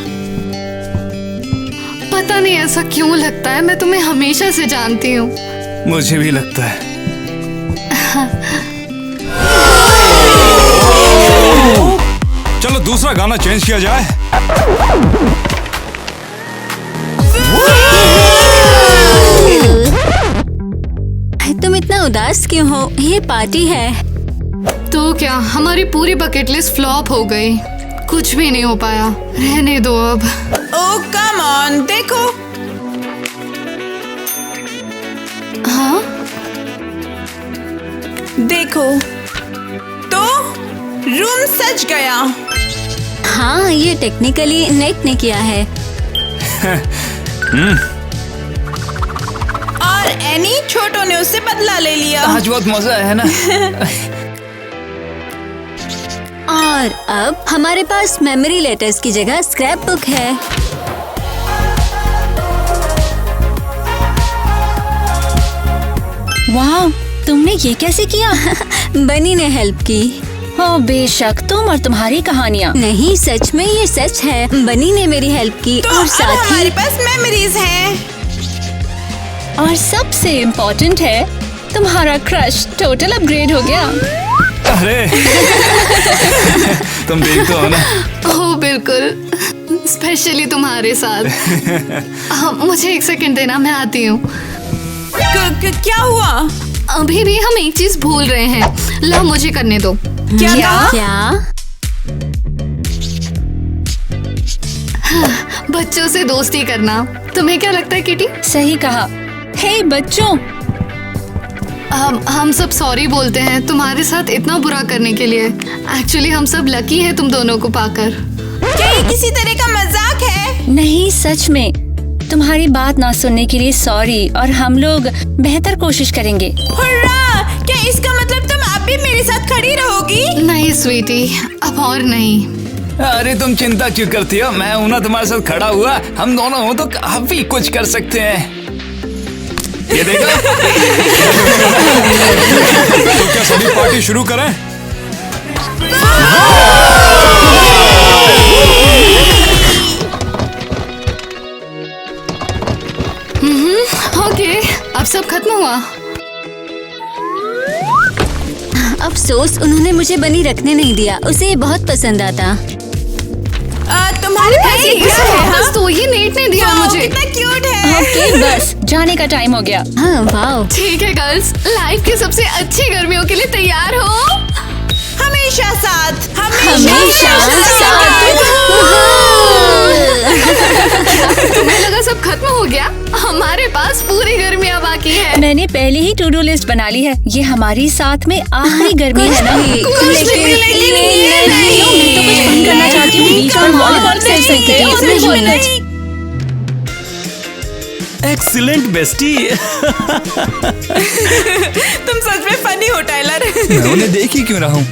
पता नहीं ऐसा क्यों लगता है, मैं तुम्हें हमेशा से जानती हूँ। मुझे भी लगता है। चलो दूसरा गाना चेंज किया जाए। तुम इतना उदास क्यों हो? ये पार्टी है। तो क्या हमारी पूरी बकेट लिस्ट फ्लॉप हो गई? कुछ भी नहीं हो पाया, रहने दो अब। ओह कम ऑन, देखो। हाँ, देखो तो रूम सज गया। हाँ, ये टेक्निकली नेट ने किया है। और एनी छोटो ने उससे बदला ले लिया। आज बहुत मजा है ना? और अब हमारे पास मेमोरी लेटर्स की जगह स्क्रैप बुक है। वाह, तुमने ये कैसे किया? बनी ने हेल्प की। ओ बेशक, तुम और तुम्हारी कहानियाँ। नहीं, सच में ये सच है। बनी ने मेरी हेल्प की तो और अब साथ हमारे ही पास मेमोरीज हैं। और सबसे इम्पोर्टेंट है, तुम्हारा क्रश टोटल अपग्रेड हो गया। अरे तुम देख तो हो ना। ओह बिल्कुल, स्पेशली तुम्हारे साथ। मुझे 1 सेकंड देना, मैं आती हूँ। क्या हुआ? अभी भी हम एक चीज भूल रहे हैं। लो मुझे करने दो। क्या? बच्चों से दोस्ती करना। तुम्हें क्या लगता है किटी? सही कहा। हे बच्चों, हम सब सॉरी बोलते हैं तुम्हारे साथ इतना बुरा करने के लिए। एक्चुअली हम सब लकी हैं तुम दोनों को पाकर। क्या ये किसी तरह का मजाक है? नहीं सच में। तुम्हारी बात ना सुनने के लिए सॉरी, और हम लोग बेहतर कोशिश करेंगे। हुर्रा! क्या इसका मतलब तुम अब भी मेरे साथ खड़ी रहोगी? नहीं स्वीटी, अब और नहीं। अरे तुम चिंता क्यों करती हो? मैं हूं ना तुम्हारे साथ खड़ा हुआ। हम दोनों हो तो काफी कुछ कर सकते हैं। ये देखो। तो क्या सभी पार्टी शुरू करें? ओके, अब सब खत्म हुआ। अफसोस उन्होंने मुझे बनी रखने नहीं दिया। उसे ये बहुत पसंद आता। तुम्हारे पास ये क्या है? वापस तो ये नेट ने दिया वाओ, मुझे। कितना क्यूट है। ओके बस, जाने का टाइम हो गया। हाँ, वाओ। ठीक है गर्ल्स, लाइफ की सबसे अच्छी गर्मियों के लिए तैयार हो? हमेशा साथ, हमेशा तुम्हें लगा सब खत्म हो गया? हमारे पास पूरी गर्मियाँ बाकी है। मैंने पहले ही टू डू लिस्ट बना ली है। ये हमारी साथ में आखिरी गर्मी है ना। नहीं, मैं तो कुछ फन करना चाहती हूँ। बीच में वॉलीबॉल खेल सकते हैं। Excellent bestie. तुम सच में फनी हो टाइलर। मैं उन्हें देख ही क्यों रहा हूँ?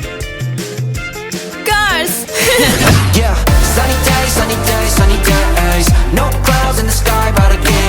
Cars. Yeah, sunny days, no clouds in the sky, but again